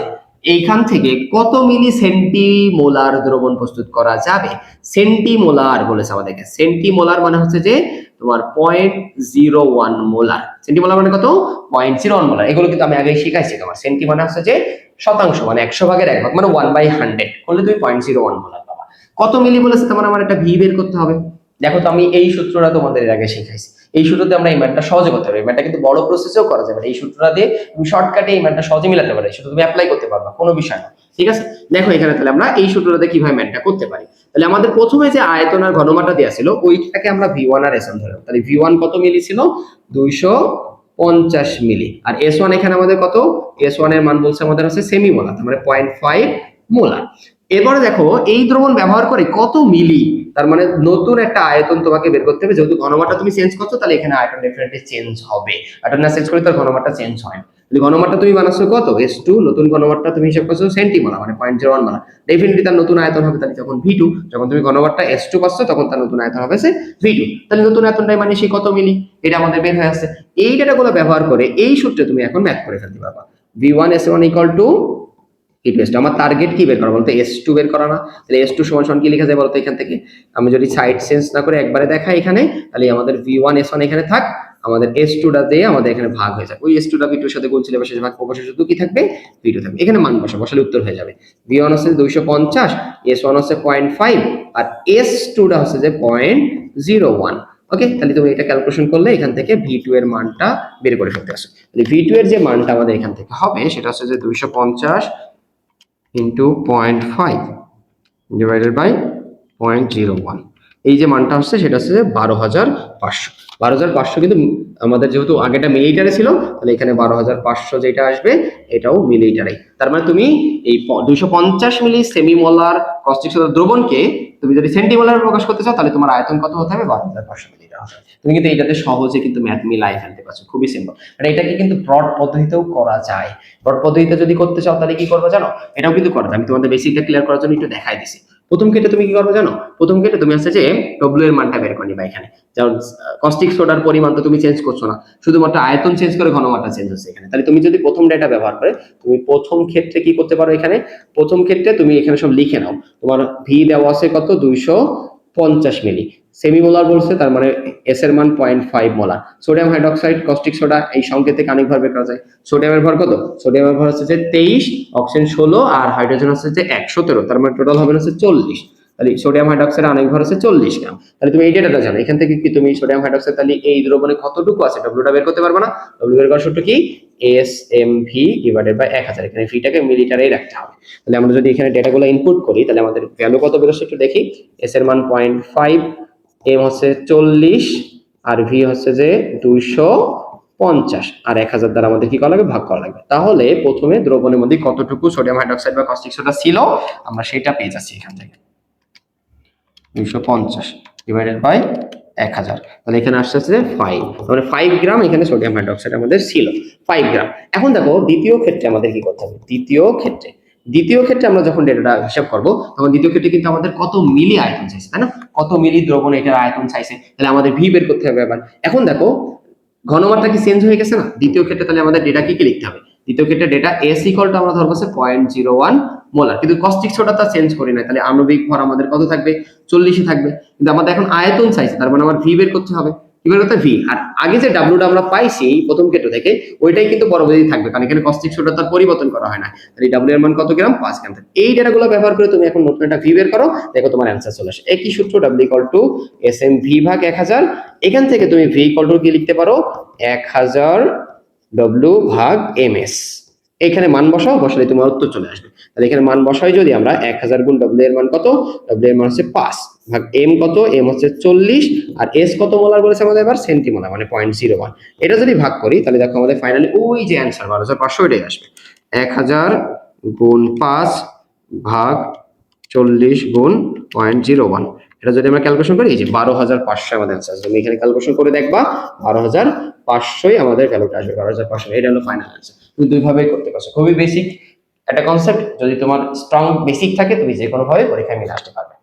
এইখান থেকে কত মিলি সেন্টিমোলার দ্রবণ প্রস্তুত করা যাবে। সেন্টিমোলার বলেছে আমাদেরকে। সেন্টিমোলার মানে হচ্ছে যে তোমার 0.01 মোলার। সেন্টিমোলার মানে কত, 0.01 মোলার। এগুলো কিন্তু আমি আগেই শিখাইছি তোমার। সেন্টি মানে হচ্ছে যে শতাংশ, মানে 100 ভাগের 1 ভাগ, মানে 1/100 করলে তুমি 0.01 মোলার পাবা। কত মিলি বলেছে, তোমার আমার একটা V বের করতে হবে। দেখো তো আমি এই সূত্রটা তোমাদের আগে শিখাইছি, এই সূত্রতে আমরা এই ম্যাথটা সহজে করতে পারি। এই ম্যাথটা কিন্তু বড় প্রসেসেও করা যাবে, এই সূত্রটা দিয়ে তুমি শর্টকাটে এই ম্যাথটা সহজে মিলাতে পারো, সেটা তুমি অ্যাপ্লাই করতে পারবা, কোনো বিষয় না। ঠিক আছে, দেখো এখানে তাহলে আমরা এই সূত্রটাতে কিভাবে ম্যাথটা করতে পারি। তাহলে আমাদের প্রথমে যে আয়তন আর ঘনমাত্রা দেওয়া ছিল, ওইটাকে আমরা V1 আর S1 ধরলাম। তাহলে V1 কত মিলি ছিল, 250 মিলি। আর S1 এখানে আমাদের কত, S1 এর মান বলছে আমাদের হচ্ছে সেমি মোলার, মানে 0.5 মোলার। এবারে দেখো এই দ্রবণ ব্যবহার করে কত মিলি, তার মানে নতুন একটা আয়তন তোমাকে বের করতে হবে। যেহেতু ঘনমাত্রা তুমি চেঞ্জ করছো, তাহলে এখানে আয়তন ডেফিনেটলি চেঞ্জ হবে। আয়তন না চেঞ্জ করলে তার ঘনমাত্রা চেঞ্জ হয় না। তাহলে ঘনমাত্রা তুমি বানাচ্ছো কত, S2, নতুন ঘনমাত্রা তুমি হিসাব করছো সেন্টিমোলার, মানে 0.01 মোলার। ডেফিনেটলি তার নতুন আয়তন হবে তাহলে যখন V2, যখন তুমি ঘনমাত্রা S2 পাচ্ছ, তখন তার নতুন আয়তন হবে সে V2। তাহলে নতুন আয়তনটাই মানে সেই কত মিলি, এটা আমাদের বের হয়ে আসছে। এই ডেটাগুলো ব্যবহার করে এই সূত্রে তুমি এখন ম্যাথ করে ফেলতে পারবা। V1 S1 আমার টার্গেট কি বের করা বলতে, S2 বের করা না। তাহলে S2 সমান সমান কি লেখা যায় বলতো, এখান থেকে আমি যদি সাইড চেঞ্জ না করে একবারে দেখাই এখানে, তাহলে আমাদের V1 S1 এখানে থাক, আমাদের S2 টা দিয়ে আমাদের এখানে ভাগ হয়ে যাবে। ওই S2 টা V2 এর সাথে গুণ ছিল, শেষ ভাগ অবশ্যই শুধু কি থাকবে, V2 থাকবে। এখানে মান বসালে উত্তর হয়ে যাবে। V1 হচ্ছে 250, S1 হচ্ছে 0.5, আর S2 টা হচ্ছে যে 0.01। ওকে, তাহলে তুমি এটা ক্যালকুলেশন করলে এখান থেকে V2 এর মানটা বের করে ফেলতে আসো। তাহলে V2 এর যে মানটা আমাদের এখান থেকে হবে সেটা হচ্ছে যে 250 ইন্টু 0.5 ডিভাইডেড বাই 0.01। এই যে মানটা আসছে সেটা হচ্ছে 12,500। 12,500 কিন্তু আমাদের যেহেতু আগেটা মিলিলিটারে ছিল, তাহলে এখানে 12,500 যেটা আসবে এটাও মিলিলিটারে। তার মানে তুমি এই 250 মিলি সেমিমোলার কস্টিক সোডা দ্রবণকে তুমি যদি সেন্টিমোলারে প্রকাশ করতে চাও তাহলে তোমার আয়তন কত হতে হবে? 12,500 মিলিলিটার হতে হবে। তুমি কিন্তু এটাতে সহজে কিন্তু ম্যাথ মিলাই ফেলতে পারছো, খুবই সিম্পল। মানে এটাকে কিন্তু ব্রড পদ্ধতিতেও করা যায়। ব্রড পদ্ধতিতে যদি করতে চাও তাহলে কি করবে জানো? এটাও কিন্তু করা যায়। আমি তোমাদের বেসিকটা ক্লিয়ার করার জন্য একটু দেখাই দিছি। প্রথম ক্ষেত্রে তুমি কি করবে জানো? প্রথম ক্ষেত্রে তুমি হচ্ছে যে ডব্লিউ এর মানটা বের করে নিবা। এখানে যেমন কস্টিক সোডার পরিমাণ তো তুমি চেঞ্জ করছো না, শুধুমাত্র আয়তন চেঞ্জ করে ঘনমাত্রা চেঞ্জ হচ্ছে এখানে। তাহলে তুমি যদি প্রথম ডেটা ব্যবহার করে তুমি প্রথম ক্ষেত্রে কি করতে পারো? এখানে প্রথম ক্ষেত্রে তুমি এখানে সব লিখে নাও। তোমার ভি দেওয়া আছে কত? 250 মিলি। সেমিমোলার বলছে, তার মানে এস এর মান 0.5 molar. Sodium hydroxide caustic soda এই সংকেত থেকে আণবিক ভর বের করা যায়। সোডিয়ামের ভর কত? সোডিয়ামের ভর হচ্ছে যে 23, অক্সিজেন 16 আর হাইড্রোজেন হচ্ছে যে 117। তার মানে টোটাল হবে হচ্ছে 40। তাহলে সোডিয়াম হাইড্রোক্সাইড আণবিক ভর হচ্ছে 40 গ্রাম। তাহলে তুমি এই ডেটাটা জানো। এখান থেকে কি তুমি সোডিয়াম হাইড্রোক্সাইড তাহলে এই দ্রবণে কতটুকু আছে ডব্লিউটা বের করতে পারবে না? ডব্লিউ বের করার সূত্র কি? S M V divided by 1000। এখানে ভিটাকে মিলিটারেই রাখতে হবে। তাহলে আমরা যদি এখানে ডেটাগুলো ইনপুট করি তাহলে আমাদের ভ্যালু কত বেরোচ্ছে একটু দেখি। এস এর মান 0.5, এম হচ্ছে 40 আর ভি হচ্ছে যে 250 আর 1000 দ্বারা আমাদের কি করা লাগবে? ভাগ করা লাগবে। তাহলে প্রথমে দ্রবণের মধ্যে কতটুকু সোডিয়াম হাইড্রোক্সাইড বা কস্টিক সোডা ছিল আমরা সেটা পেয়ে যাচ্ছি এখান থেকে। 250 ডিভাইডেড বাই 1000, তাহলে এখানে আসছে 5, মানে 5 গ্রাম এখানে সোডিয়াম হাইড্রোক্সাইড আমাদের ছিল, 5 গ্রাম। এখন দেখো দ্বিতীয় ক্ষেত্রে আমাদের কি করতে হবে? দ্বিতীয় ক্ষেত্রে আমরা যখন ডেটাটা হিসাব করব তখন দ্বিতীয় ক্ষেত্রে কিন্তু আমাদের কত মিলি আয়তন চাইছে, তাই না? কত মিলি দ্রবণ এটার আয়তন চাইছে, তাহলে আমাদের ভি বের করতে হবে এবার। এখন দেখো ঘনমাত্রা কি চেঞ্জ হয়ে গেছে না দ্বিতীয় ক্ষেত্রে? তাহলে আমাদের ডেটা কি লিখতে হবে? দ্বিতীয় ক্ষেত্রে ডেটা এস ইকুয়াল টু আমরা ধরবো 0.01 মোলার, কিন্তু কস্টিক সোডাটা চেঞ্জ করি না, তাহলে আণবিক ভর আমাদের কত থাকবে? 40 থাকবে। কিন্তু আমাদের এখন আয়তন চাইছে, তার মানে আমার ভি বের করতে হবে। কি বের করতে? ভি। আর আগে যে ডাব্লিউটা আমরা পাইছি প্রথম ক্ষেত্র থেকে ওইটাই কিন্তু পরবর্তী থাকবে, কারণ এখানে কস্টিক সোডা তার পরিবর্তন করা হয় না। তাহলে ডাব্লিউ এর মান কত গ্রাম? 5 গ্রাম। এই ডেটাগুলো ব্যবহার করে তুমি এখন নতুন একটা ভি বের করো, দেখো তোমার অ্যান্সার চলে আসে। একই সূত্র, W equal to S M V ভাগ 1000। এখান থেকে তুমি ভি ইকুয়াল টু কি লিখতে পারো? 1000 ডব্লিউ ভাগ এম এস। এখানে মান বসাও, বসালে তোমার উত্তর চলে আসবে। তাহলে এখানে মান বসাই যদি আমরা 1000 গুণ ডব্লিউ এর মান কত? ডব্লিউ এর মান হচ্ছে 5 ভাগ এম কত? এম হচ্ছে 40 আর এস কত মোলার বলেছে আমাদের এবার? সেন্টিমোলার, মানে 0.01। এটা যদি ভাগ করি তাহলে দেখো আমাদের ফাইনালি ওই যে অ্যান্সার 12,500 এটাই আসবে। 1000 গুণ 5 ভাগ 40 গুণ 0.01। এটা যদি আমরা ক্যালকুলেশন করি এই যে 12,500 আমাদের অ্যান্সার। তুমি এখানে ক্যালকুলেশন করে দেখবা 12,500ই আমাদের ভ্যালুটা আসবে। 12,500 এটা হলো ফাইনাল অ্যান্সার। তুমি দুই ভাবে করতে পারছো, খুবই বেসিক একটা কনসেপ্ট। যদি তোমার স্ট্রং বেসিক থাকে তুমি যে কোনো ভাবে পরীক্ষায় মিলে আসতে পারবে।